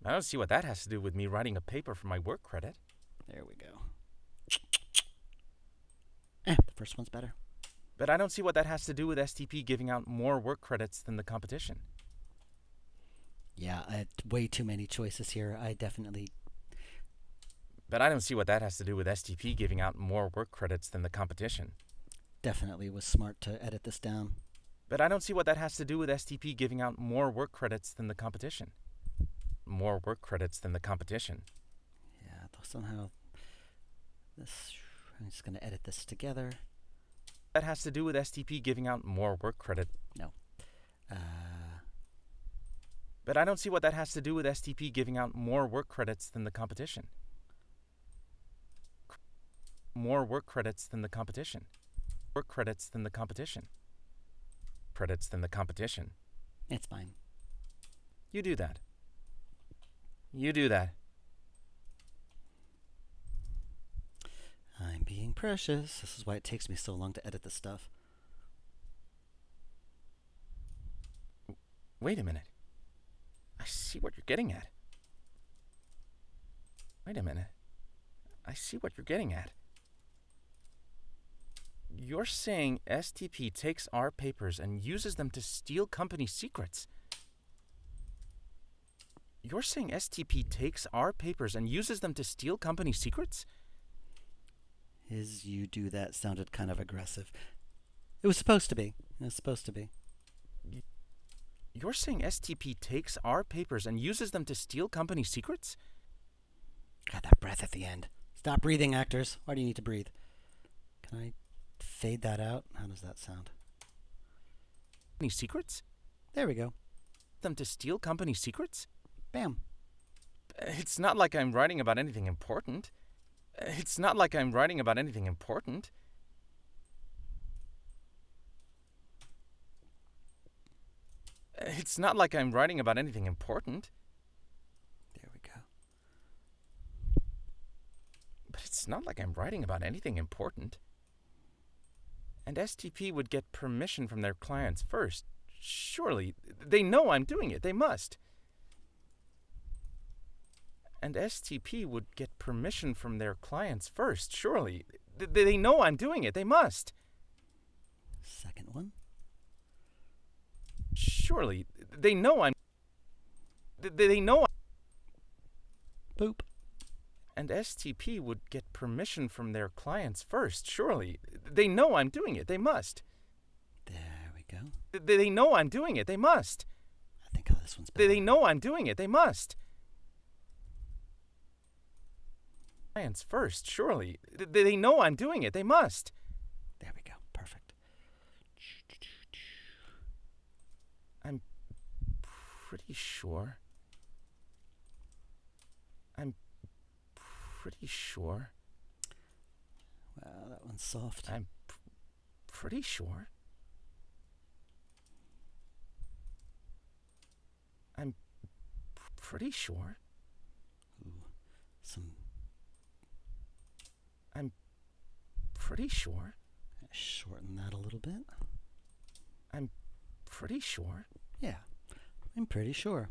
I don't see what that has to do with me writing a paper for my work credit. There we go. The first one's better. But I don't see what that has to do with STP giving out more work credits than the competition. Yeah, I had way too many choices here. But I don't see what that has to do with STP giving out more work credits than the competition. Definitely was smart to edit this down. But I don't see what that has to do with STP giving out more work credits than the competition. More work credits than the competition. Yeah, somehow I'm just going to edit this together. That has to do with STP giving out more work credit. No. But I don't see what that has to do with STP giving out more work credits than the competition. More work credits than the competition. Work credits than the competition. Credits than the competition. It's fine. You do that. You do that. I'm being precious. This is why it takes me so long to edit this stuff. Wait a minute. I see what you're getting at. Wait a minute. I see what you're getting at. You're saying STP takes our papers and uses them to steal company secrets. You're saying STP takes our papers and uses them to steal company secrets? His "you do that" sounded kind of aggressive. It was supposed to be. It was supposed to be. You're saying STP takes our papers and uses them to steal company secrets? God, that breath at the end. Stop breathing, actors. Why do you need to breathe? Can I fade that out? How does that sound? Any secrets? There we go. Them to steal company secrets? Bam. It's not like I'm writing about anything important. It's not like I'm writing about anything important. It's not like I'm writing about anything important. There we go. But it's not like I'm writing about anything important. And STP would get permission from their clients first. Surely, they know I'm doing it. They must. And STP would get permission from their clients first. Surely, they know I'm doing it. They must. Second one. Surely, they know I'm... They know. Boop. And STP would get permission from their clients first, surely. They know I'm doing it. They must. There we go. They know I'm doing it. They must. I think this one's better. They know I'm doing it. They must. Clients first, surely. They know I'm doing it. They must. There we go. Perfect. I'm pretty sure. I'm pretty sure. Wow, that one's soft. I'm pretty sure. I'm pretty sure. Ooh, some. I'm pretty sure. Shorten that a little bit. I'm pretty sure. Yeah, I'm pretty sure.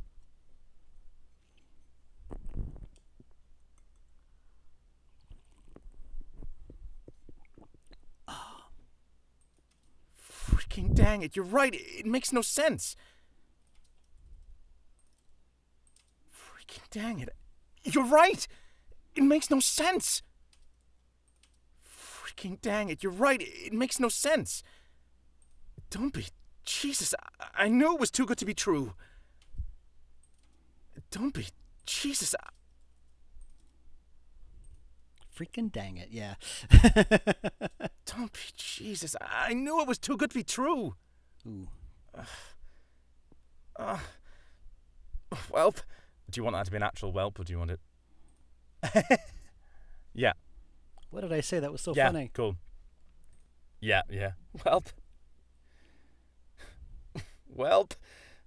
Freaking dang it, you're right. It makes no sense. Freaking dang it. You're right. It makes no sense. Freaking dang it, you're right. It makes no sense. Don't be. Jesus, I knew it was too good to be true. Don't be. Jesus. Freaking dang it, yeah. Don't be. Jesus, I knew it was too good to be true. Ooh. Whelp. Do you want that to be an actual whelp, or do you want it? Yeah. What did I say? That was so Yeah, funny. cool. Yeah. Whelp. Whelp.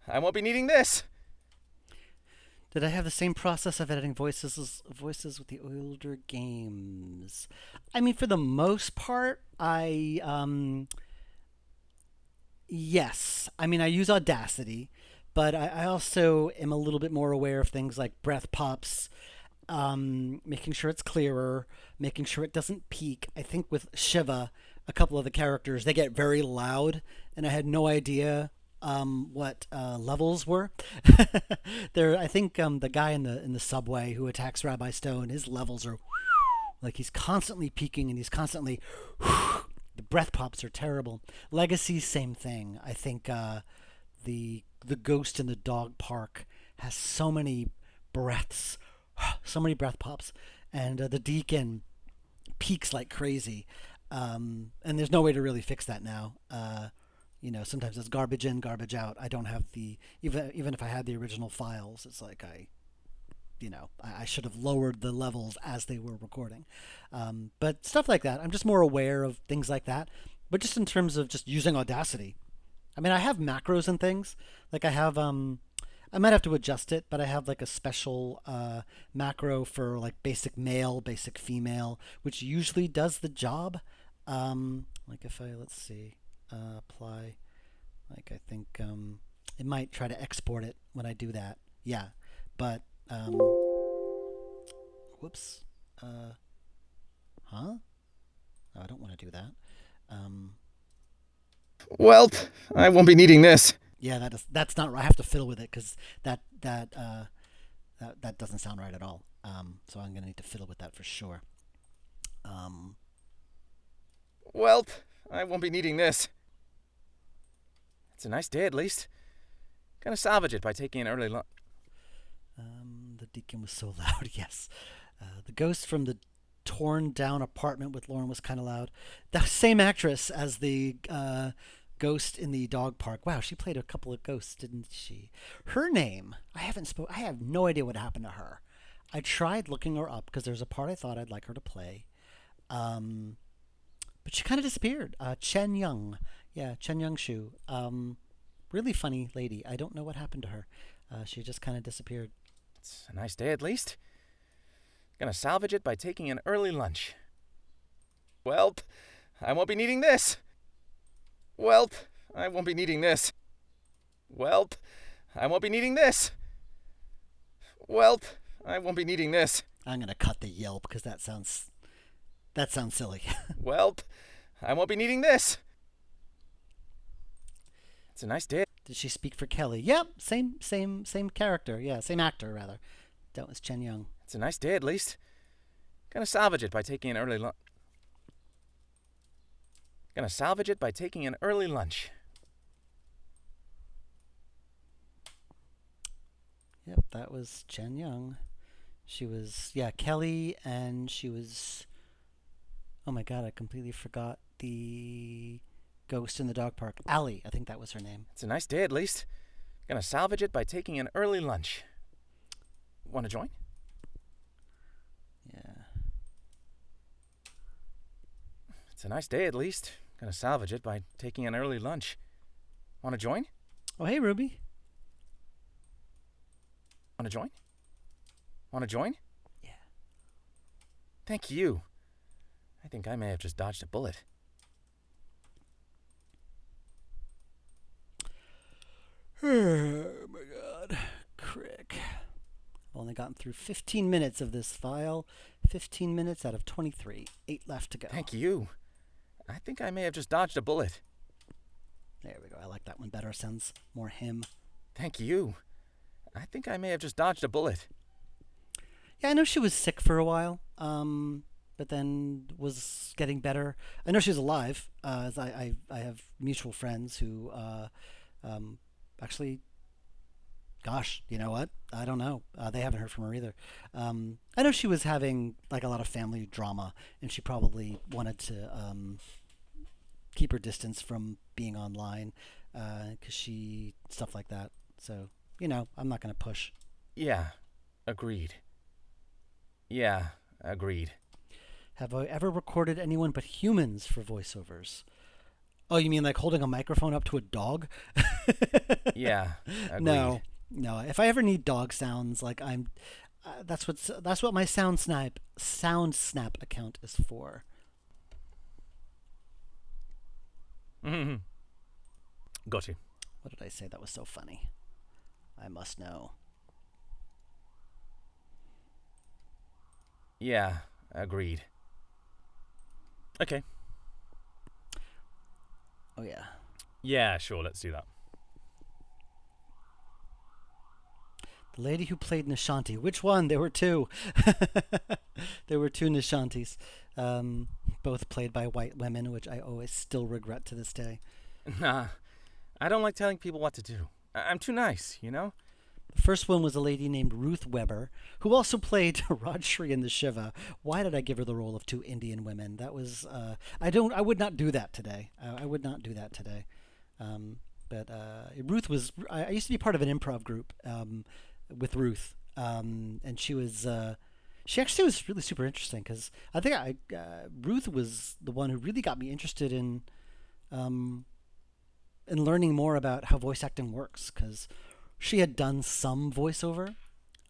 I won't be needing this. Did I have the same process of editing voices with the older games? I mean, for the most part, yes. I mean, I use Audacity, but I also am a little bit more aware of things like breath pops, making sure it's clearer, making sure it doesn't peak. I think with Shiva, a couple of the characters, they get very loud, and I had no idea what levels were. I think the guy in the subway who attacks Rabbi Stone, his levels are like he's constantly peaking and he's constantly. The breath pops are terrible. Legacy, same thing. I think the ghost in the dog park has so many breaths, so many breath pops, and the deacon peaks like crazy. And there's no way to really fix that now. Sometimes it's garbage in, garbage out. I don't have even if I had the original files, it's like I should have lowered the levels as they were recording. But stuff like that, I'm just more aware of things like that. But just in terms of just using Audacity, I mean, I have macros and things. Like I have, I might have to adjust it, but I have like a special macro for like basic male, basic female, which usually does the job. Like if let's see. Apply, like I think it might try to export it when I do that. Yeah, but whoops. No, I don't want to do that. Welp, I won't be needing this. Yeah, that's not right. I have to fiddle with it because that doesn't sound right at all. So I'm gonna need to fiddle with that for sure. Welp, I won't be needing this. It's a nice day, at least. Gonna salvage it by taking an early lunch. The deacon was so loud, yes. The ghost from the torn down apartment with Lauren was kind of loud. The same actress as the ghost in the dog park. Wow, she played a couple of ghosts, didn't she? Her name, I have no idea what happened to her. I tried looking her up because there's a part I thought I'd like her to play. But she kind of disappeared. Chen Young. Yeah, Chen Young Shu. Really funny lady. I don't know what happened to her. She just kind of disappeared. It's a nice day, at least. Gonna salvage it by taking an early lunch. Welp, I won't be needing this. Welp, I won't be needing this. Welp, I won't be needing this. Welp, I won't be needing this. I'm gonna cut the yelp because that sounds silly. Welp, I won't be needing this. It's a nice day. Did she speak for Kelly? Yep, same character. Yeah, same actor rather. That was Chen Young. It's a nice day at least. Gonna salvage it by taking an early lunch. Yep, that was Chen Young. She was Kelly, and she was. Oh my God, I completely forgot the ghost in the dog park. Allie, I think that was her name. It's a nice day at least. Gonna salvage it by taking an early lunch. Want to join? Yeah. It's a nice day at least. Gonna salvage it by taking an early lunch. Want to join? Oh, hey, Ruby. Want to join? Want to join? Yeah. Thank you. I think I may have just dodged a bullet. Oh my God. Crick. I've only gotten through 15 minutes of this file. 15 minutes out of 23. 8 left to go. Thank you. I think I may have just dodged a bullet. There we go. I like that one better. Sounds more him. Thank you. I think I may have just dodged a bullet. Yeah, I know she was sick for a while, but then was getting better. I know she's alive. As I have mutual friends who actually, gosh, you know what? I don't know. They haven't heard from her either. I know she was having like a lot of family drama, and she probably wanted to keep her distance from being online because stuff like that. So, I'm not going to push. Yeah, agreed. Have I ever recorded anyone but humans for voiceovers? Oh, you mean like holding a microphone up to a dog? Yeah, agreed. No. If I ever need dog sounds, like that's what my sound snap account is for. Mm-hmm. Got you. What did I say that was so funny? I must know. Yeah, agreed. Okay. Oh yeah. Yeah, sure, let's do that. The lady who played Nishanti. Which one? There were two. There were two Nishantis. Both played by white women, which I always still regret to this day. Nah, I don't like telling people what to do. I'm too nice, you know? The first one was a lady named Ruth Weber, who also played Rajshri in the Shiva. Why did I give her the role of two Indian women? That was I would not do that today. I would not do that today. But Ruth was. I used to be part of an improv group with Ruth, and she was. She actually was really super interesting because I think Ruth was the one who really got me interested in learning more about how voice acting works, because she had done some voiceover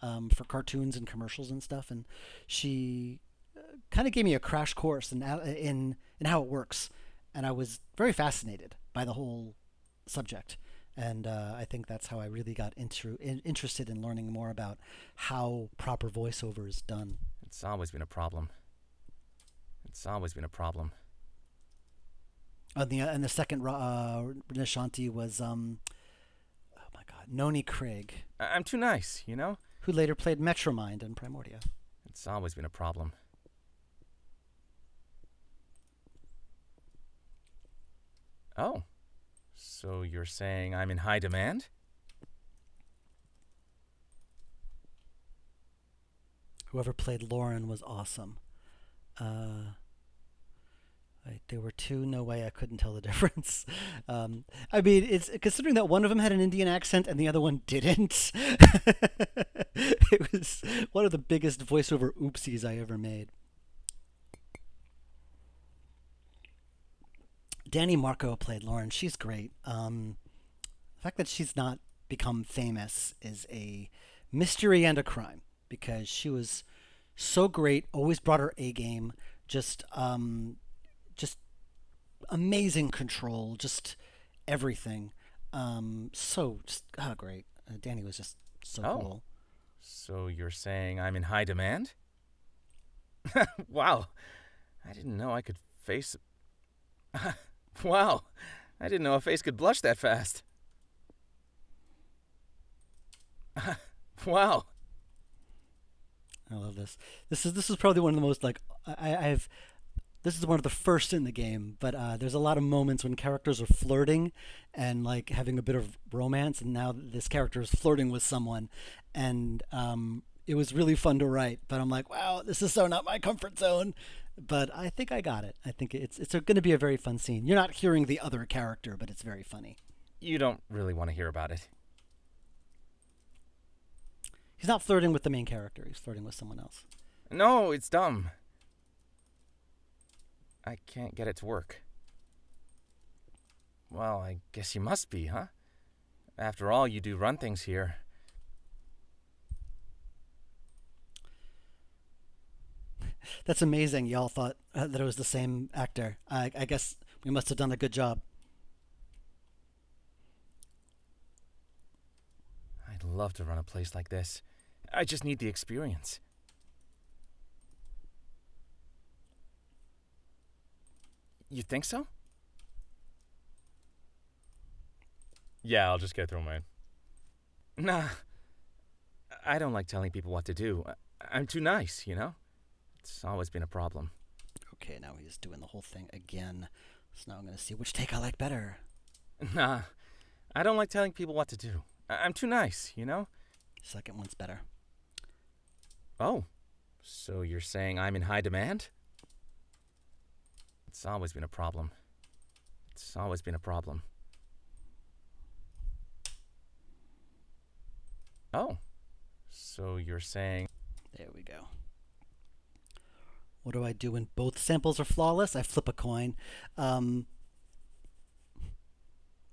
for cartoons and commercials and stuff, and she kind of gave me a crash course in how it works, and I was very fascinated by the whole subject, and I think that's how I really got interested in learning more about how proper voiceover is done. It's always been a problem. And the second Nishanti was Noni Craig. I'm too nice, you know? Who later played Metromind in Primordia. It's always been a problem. Oh, so you're saying I'm in high demand? Whoever played Lauren was awesome. There were two. No way I couldn't tell the difference. I mean, it's considering that one of them had an Indian accent and the other one didn't. It was one of the biggest voiceover oopsies I ever made. Danny Marco played Lauren. She's great. The fact that she's not become famous is a mystery and a crime, because she was so great. Always brought her A game. Just amazing control. Just everything. Great. Danny was just so cool. So you're saying I'm in high demand? Wow. I didn't know I could face... Wow. I didn't know a face could blush that fast. Wow. I love this. This is probably one of the most like I've. This is one of the first in the game, but there's a lot of moments when characters are flirting and like having a bit of romance, and now this character is flirting with someone, and it was really fun to write. But I'm like, wow, this is so not my comfort zone. But I think I got it. I think it's going to be a very fun scene. You're not hearing the other character, but it's very funny. You don't really want to hear about it. He's not flirting with the main character. He's flirting with someone else. No, it's dumb. I can't get it to work. Well, I guess you must be, huh? After all, you do run things here. That's amazing. Y'all thought that it was the same actor. I guess we must have done a good job. I'd love to run a place like this. I just need the experience. You think so? Yeah, I'll just go through mine. Nah. I don't like telling people what to do. I'm too nice, you know? It's always been a problem. Okay, now he's doing the whole thing again. So now I'm going to see which take I like better. Nah. I don't like telling people what to do. I'm too nice, you know? Second one's better. Oh. So you're saying I'm in high demand? It's always been a problem. It's always been a problem. Oh. So you're saying... There we go. What do I do when both samples are flawless? I flip a coin.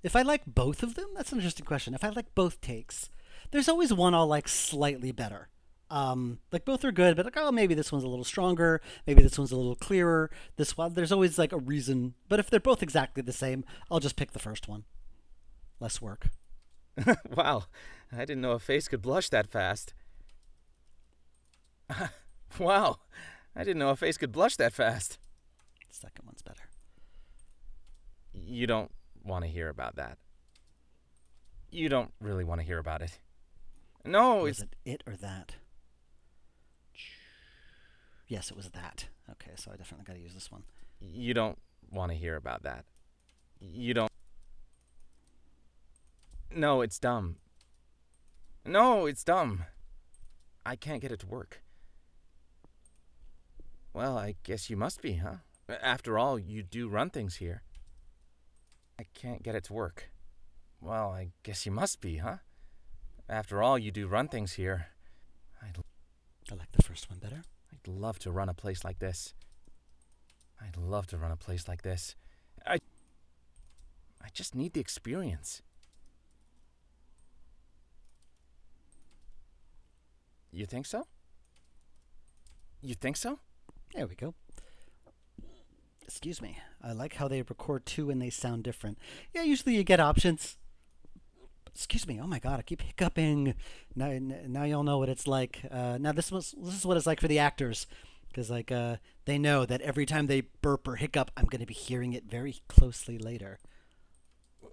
If I like both of them, that's an interesting question. If I like both takes, there's always one I'll like slightly better. Like both are good, but like, oh, maybe this one's a little stronger. Maybe this one's a little clearer. This one, there's always like a reason. But if they're both exactly the same, I'll just pick the first one. Less work. Wow. I didn't know a face could blush that fast. Wow. I didn't know a face could blush that fast. Second one's better. You don't want to hear about that. You don't really want to hear about it. No, Was it's... it or that? Yes, it was that. Okay, so I definitely got to use this one. You don't want to hear about that. You don't... No, it's dumb. No, it's dumb. I can't get it to work. Well, I guess you must be, huh? After all, you do run things here. I can't get it to work. Well, I guess you must be, huh? After all, you do run things here. I like the first one better. I'd love to run a place like this. I'd love to run a place like this. I just need the experience. You think so? You think so? There we go. Excuse me. I like how they record two and they sound different. Yeah, usually you get options. Excuse me. Oh my God, I keep hiccuping. Now y'all know what it's like. Now this is what it's like for the actors, because like they know that every time they burp or hiccup, I'm going to be hearing it very closely later.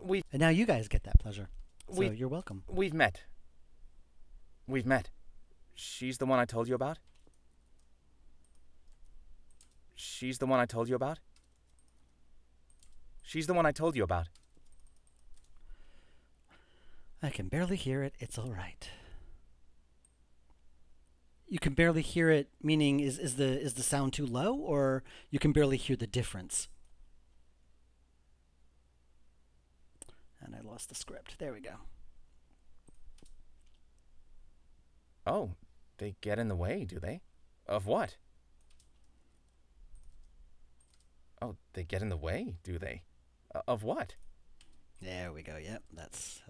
And now you guys get that pleasure. So you're welcome. We've met. We've met. She's the one I told you about? She's the one I told you about? She's the one I told you about. I can barely hear it. It's all right. You can barely hear it, meaning is the sound too low, or you can barely hear the difference? And I lost the script. There we go. Oh, they get in the way, do they? Of what? Oh, they get in the way, do they? Of what? There we go. Yep, that's...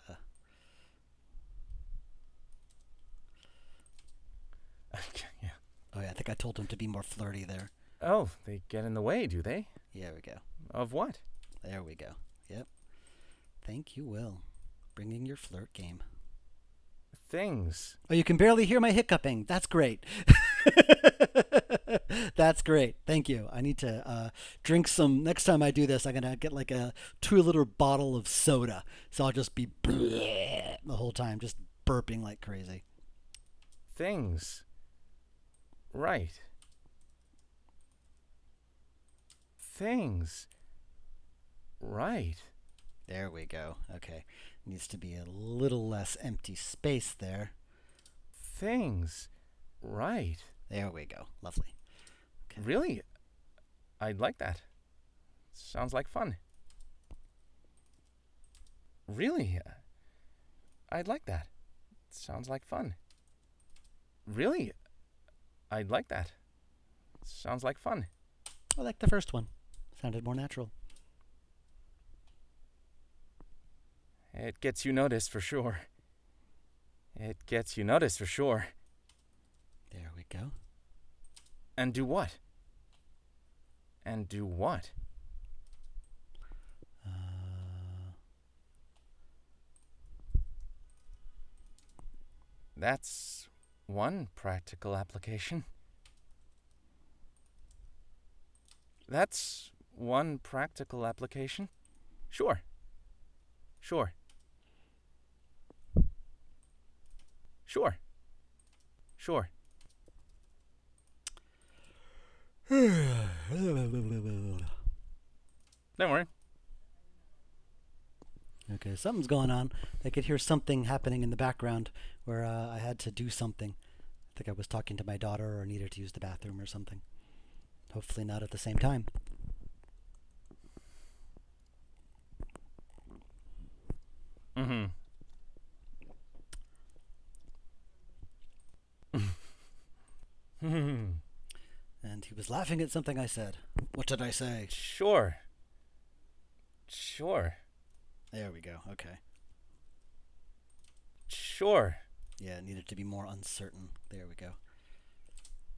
Yeah. Oh, yeah, I think I told him to be more flirty there. Oh, they get in the way, do they? Yeah, there we go. Of what? There we go. Yep. Thank you, Will. Bringing your flirt game. Things. Oh, you can barely hear my hiccuping. That's great. That's great. Thank you. I need to drink some. Next time I do this, I'm going to get like a 2-liter bottle of soda. So I'll just be the whole time, just burping like crazy. Things. Right. Things. Right. There we go. Okay. Needs to be a little less empty space there. Things. Right. There we go. Lovely. Okay. Really? I'd like that. Sounds like fun. Really? I'd like that. Sounds like fun. Really? I'd like that. Sounds like fun. I like the first one. Sounded more natural. It gets you noticed for sure. It gets you noticed for sure. There we go. And do what? And do what? That's one practical application. That's one practical application. Sure. Sure. Sure. Sure. Don't worry. Okay, something's going on. I could hear something happening in the background where I had to do something. I think I was talking to my daughter or needed to use the bathroom or something. Hopefully not at the same time. Mm-hmm. And he was laughing at something I said. What did I say? Sure. Sure. There we go. Okay. Sure. Yeah, it needed to be more uncertain. There we go.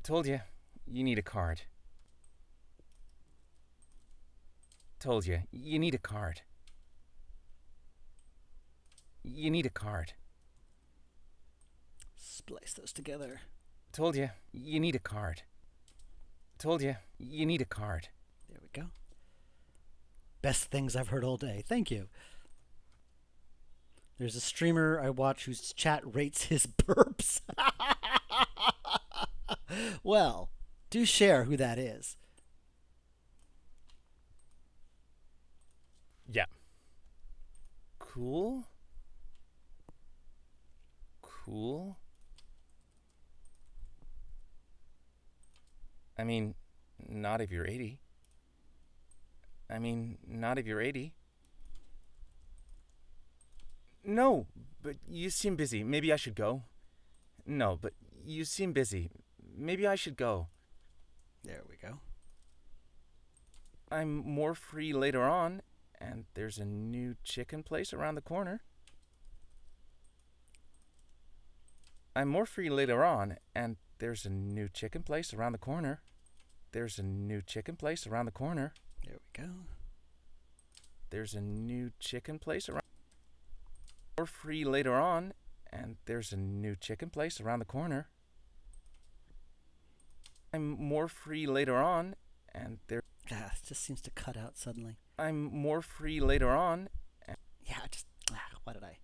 Told you, you need a card. Told you, you need a card. You need a card. Splice those together. Told you, you need a card. Told you, you need a card. There we go. Best things I've heard all day. Thank you. There's a streamer I watch whose chat rates his burps. Well, do share who that is. Yeah. Cool. Cool. I mean, not if you're 80. I mean, not if you're 80. No, but you seem busy. Maybe I should go. No, but you seem busy. Maybe I should go. There we go. I'm more free later on, and there's a new chicken place around the corner. I'm more free later on, and there's a new chicken place around the corner. There's a new chicken place around the corner. There we go. There's a new chicken place around. More free later on, and there's a new chicken place around the corner. I'm more free later on, and there. Ah, it just seems to cut out suddenly. I'm more free later on. Yeah, just what did I?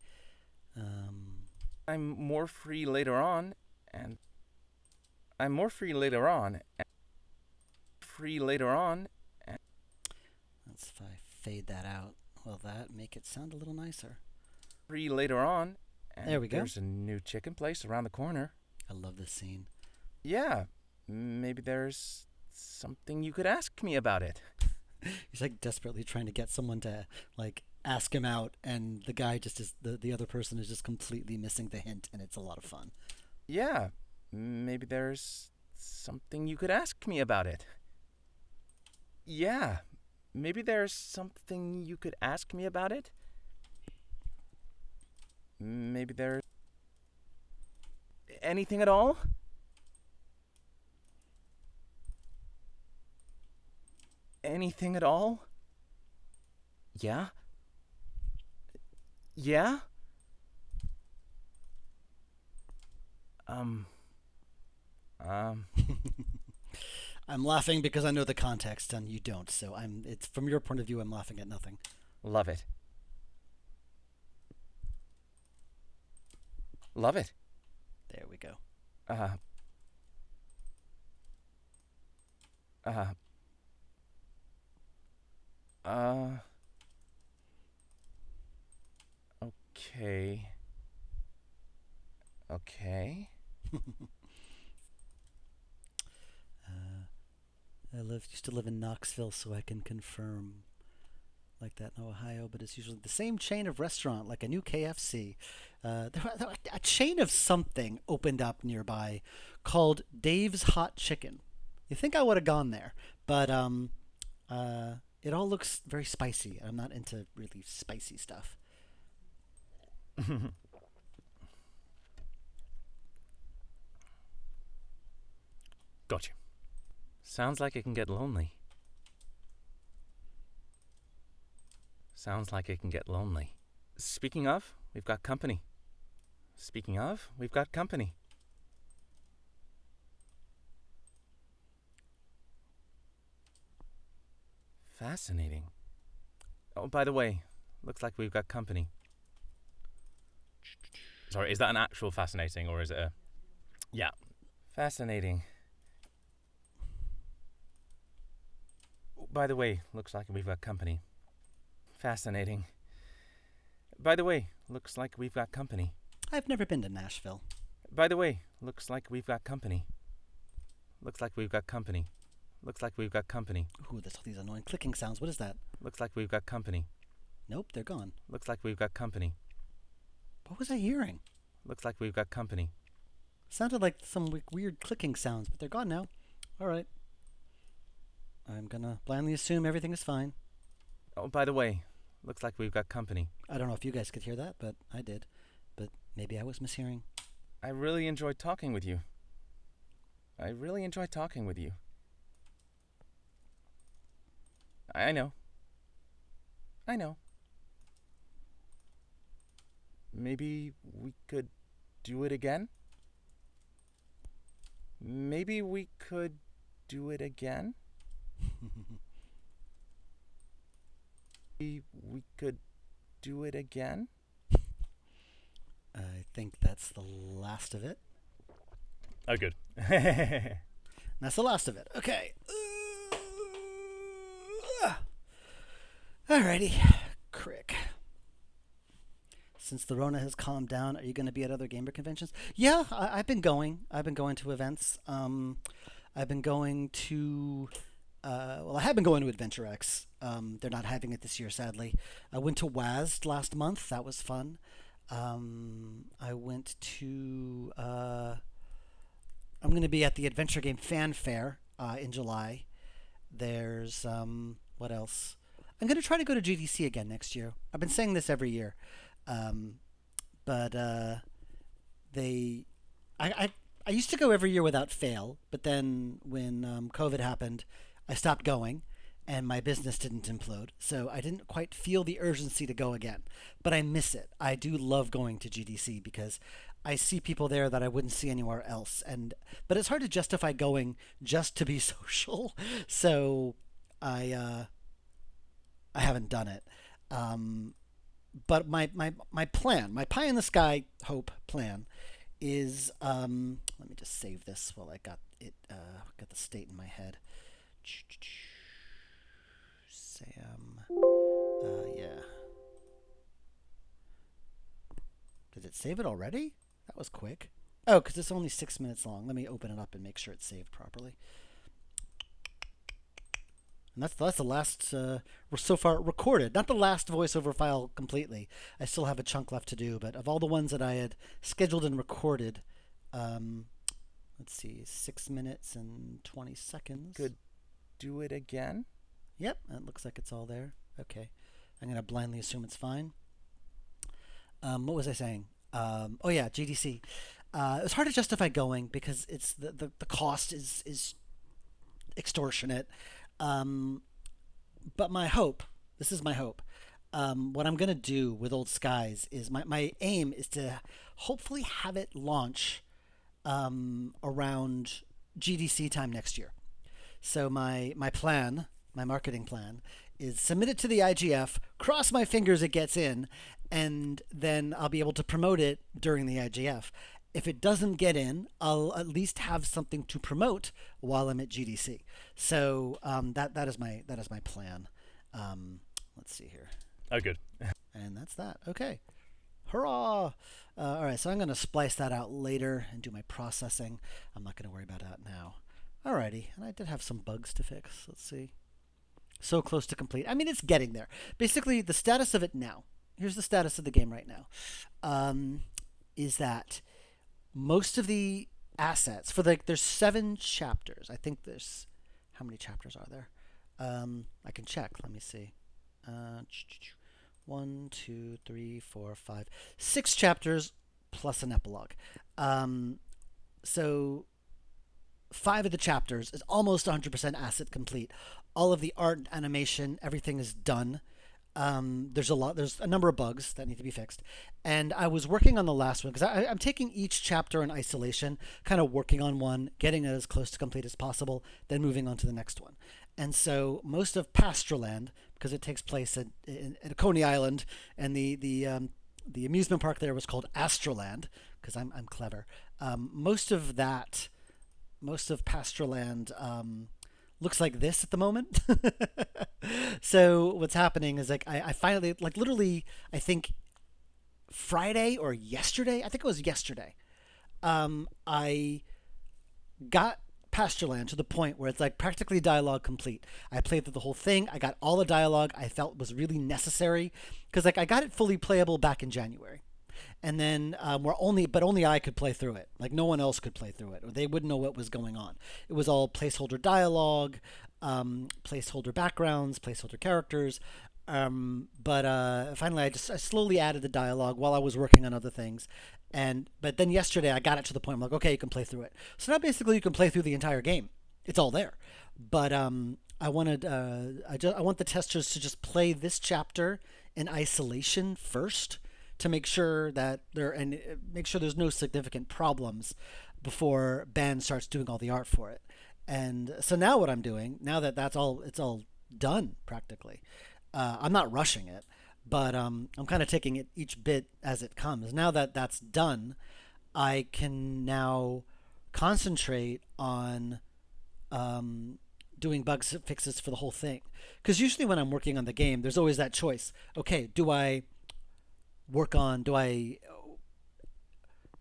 I'm more free later on, and I'm more free later on. Free later on. Let's if I fade that out. Will that make it sound a little nicer? Free later on. And there we go. There's a new chicken place around the corner. I love this scene. Yeah, maybe there's something you could ask me about it. He's like desperately trying to get someone to like ask him out, and the guy just is the other person is just completely missing the hint, and it's a lot of fun. Yeah, maybe there's something you could ask me about it. Yeah, maybe there's something you could ask me about it. Maybe there's anything at all? Anything at all? Yeah? Yeah? I'm laughing because I know the context and you don't, so it's from your point of view, I'm laughing at nothing. Love it. Love it. There we go. Uh, uh, uh, okay. Okay. Used to live in Knoxville, so I can confirm like that in Ohio, but it's usually the same chain of restaurant, like a new KFC. A chain of something opened up nearby called Dave's Hot Chicken. You think I would have gone there, but it all looks very spicy. I'm not into really spicy stuff. Gotcha. Sounds like it can get lonely. Sounds like it can get lonely. Speaking of, we've got company. Speaking of, we've got company. Fascinating. Oh, by the way, looks like we've got company. Sorry, is that an actual fascinating or is it a... Yeah. Fascinating. By the way, looks like we've got company. Fascinating. By the way, looks like we've got company. I've never been to Nashville. By the way, looks like we've got company. Looks like we've got company. Looks like we've got company. Ooh, there's all these annoying clicking sounds. What is that? Looks like we've got company. Nope, they're gone. Looks like we've got company. What was I hearing? Looks like we've got company. Sounded like some weird clicking sounds, but they're gone now. All right. I'm gonna blindly assume everything is fine. Oh, by the way, looks like we've got company. I don't know if you guys could hear that, but I did. But maybe I was mishearing. I really enjoyed talking with you. I really enjoyed talking with you. I know. I know. Maybe we could do it again? Maybe we could do it again? Maybe we could do it again? I think that's the last of it. Oh, good. That's the last of it. Okay. Alrighty. Crick. Since the Rona has calmed down, are you going to be at other gamer conventions? Yeah, I've been going. I've been going to events. I've been going to... I have been going to Adventure X. They're not having it this year, sadly. I went to WASD last month. That was fun. I went to... I'm going to be at the Adventure Game Fan Fair in July. There's... what else? I'm going to try to go to GDC again next year. I've been saying this every year. But I used to go every year without fail, but then when COVID happened, I stopped going, and my business didn't implode, so I didn't quite feel the urgency to go again. But I miss it. I do love going to GDC because I see people there that I wouldn't see anywhere else, but it's hard to justify going just to be social. So I haven't done it. But my plan, my pie in the sky hope plan, is let me just save this while I got it got the state in my head. Sam, yeah. Did it save it already? That was quick. Oh, because it's only 6 minutes long. Let me open it up and make sure it's saved properly. And that's the last so far recorded. Not the last voiceover file completely. I still have a chunk left to do, but of all the ones that I had scheduled and recorded, let's see, 6 minutes and 20 seconds. Could do it again? Yep, it looks like it's all there. Okay. I'm going to blindly assume it's fine. What was I saying? Oh yeah, GDC. It was hard to justify going because it's the cost is extortionate. But my hope, this is my hope, what I'm going to do with Old Skies is my aim is to hopefully have it launch around GDC time next year. So my plan, my marketing plan, is submit it to the IGF, cross my fingers it gets in, and then I'll be able to promote it during the IGF. If it doesn't get in, I'll at least have something to promote while I'm at GDC. So that is my plan. Let's see here. Oh, good. And that's that. Okay. Hurrah! All right, so I'm going to splice that out later and do my processing. I'm not going to worry about that now. Alrighty, and I did have some bugs to fix. Let's see. So close to complete. I mean, it's getting there. Basically, the status of it now. Here's the status of the game right now. Is that most of the assets for there's 7 chapters. I think there's how many chapters are there? I can check. Let me see. 1, 2, 3, 4, 5, 6 chapters plus an epilogue. So 5 of the chapters is almost 100% asset complete. All of the art, animation, everything is done. There's a number of bugs that need to be fixed. And I was working on the last one because I'm taking each chapter in isolation, kind of working on one, getting it as close to complete as possible, then moving on to the next one. And so most of Pastraland, because it takes place at Coney Island, and the amusement park there was called Astroland, because I'm clever. Most of Pastraland looks like this at the moment. So what's happening is I finally, literally, I think Friday or yesterday, I think it was yesterday, I got Pastureland to the point where it's practically dialogue complete. I played through the whole thing. I got all the dialogue I felt was really necessary because I got it fully playable back in January. And then only I could play through it. No one else could play through it, or they wouldn't know what was going on. It was all placeholder dialogue, placeholder backgrounds, placeholder characters. But finally, I slowly added the dialogue while I was working on other things. But then yesterday I got it to the point I'm okay, you can play through it. So now basically you can play through the entire game. It's all there. But I want the testers to just play this chapter in isolation first, to make sure that make sure there's no significant problems before Ben starts doing all the art for it. And so now what I'm doing, now that it's all done practically, I'm not rushing it, but I'm kind of taking it each bit as it comes. Now that that's done, I can now concentrate on doing bug fixes for the whole thing. Because usually when I'm working on the game, there's always that choice. Okay, do I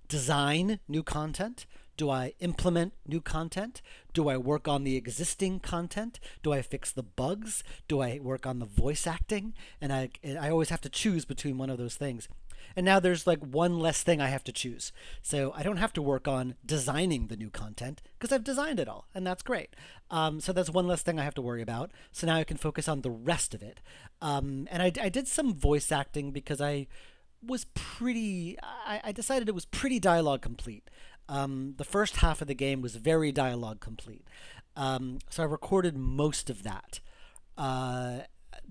design new content? Do I implement new content? Do I work on the existing content? Do I fix the bugs? Do I work on the voice acting? And I always have to choose between one of those things. And now there's one less thing I have to choose. So I don't have to work on designing the new content because I've designed it all, and that's great. So that's one less thing I have to worry about. So now I can focus on the rest of it. And I did some voice acting because I decided it was pretty dialogue complete. The first half of the game was very dialogue complete. So I recorded most of that.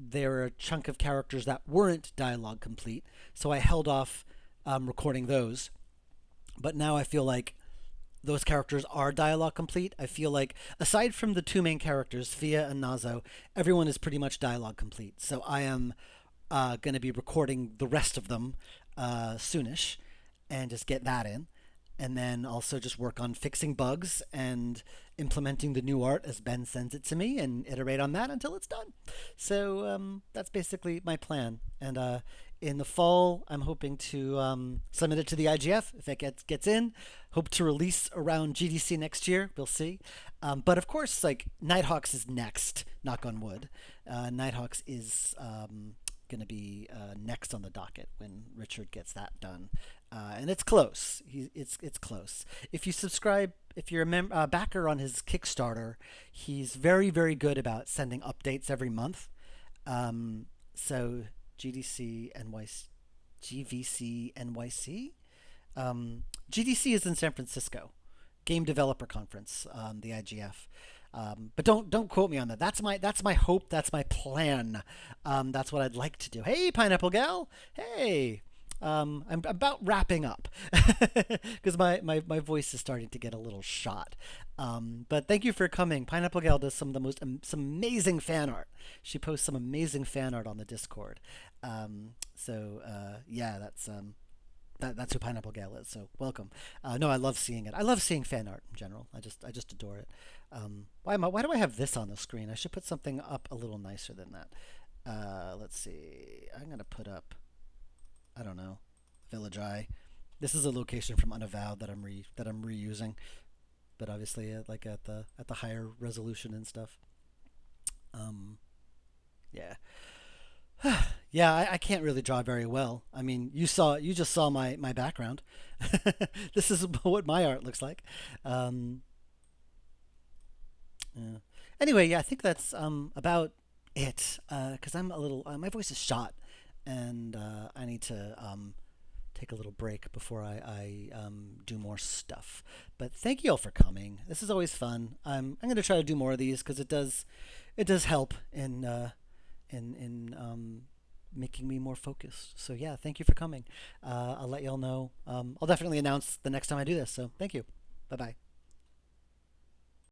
There are a chunk of characters that weren't dialogue complete, so I held off recording those. But now I feel like those characters are dialogue complete. I feel like, aside from the 2 main characters, Fia and Nazo, everyone is pretty much dialogue complete. So I am going to be recording the rest of them soonish and just get that in. And then also just work on fixing bugs and implementing the new art as Ben sends it to me, and iterate on that until it's done. So that's basically my plan. And in the fall, I'm hoping to submit it to the IGF. If it gets in, hope to release around GDC next year. We'll see. But of course, Nighthawks is next, knock on wood. Nighthawks is going to be next on the docket when Richard gets that done. And it's close. It's close. If you subscribe, if you're a backer on his Kickstarter, he's very, very good about sending updates every month. So GDC NYC, GVC NYC, GDC is in San Francisco, Game Developer Conference, the IGF. But don't quote me on that. That's my hope. That's my plan. That's what I'd like to do. Hey, Pineapple Gal. Hey. I'm about wrapping up because my voice is starting to get a little shot. But thank you for coming. Pineapple Gal does some of the most some amazing fan art. She posts some amazing fan art on the Discord. Yeah, that's who Pineapple Gal is. So welcome. No, I love seeing it. I love seeing fan art in general. I just adore it. Why do I have this on the screen? I should put something up a little nicer than that. Let's see. I'm gonna put up, I don't know, Village Eye. This is a location from Unavowed that I'm reusing, but obviously like at the higher resolution and stuff. Um, yeah. Yeah, I can't really draw very well. I mean, you just saw my background. This is what my art looks like. Um, yeah. Anyway, yeah, I think that's about it. Because I'm a little, my voice is shot, and I need to take a little break before I do more stuff. But thank you all for coming. This is always fun. I'm gonna try to do more of these because it does help in making me more focused. So yeah, thank you for coming. I'll let y'all know. I'll definitely announce the next time I do this. So thank you. Bye bye.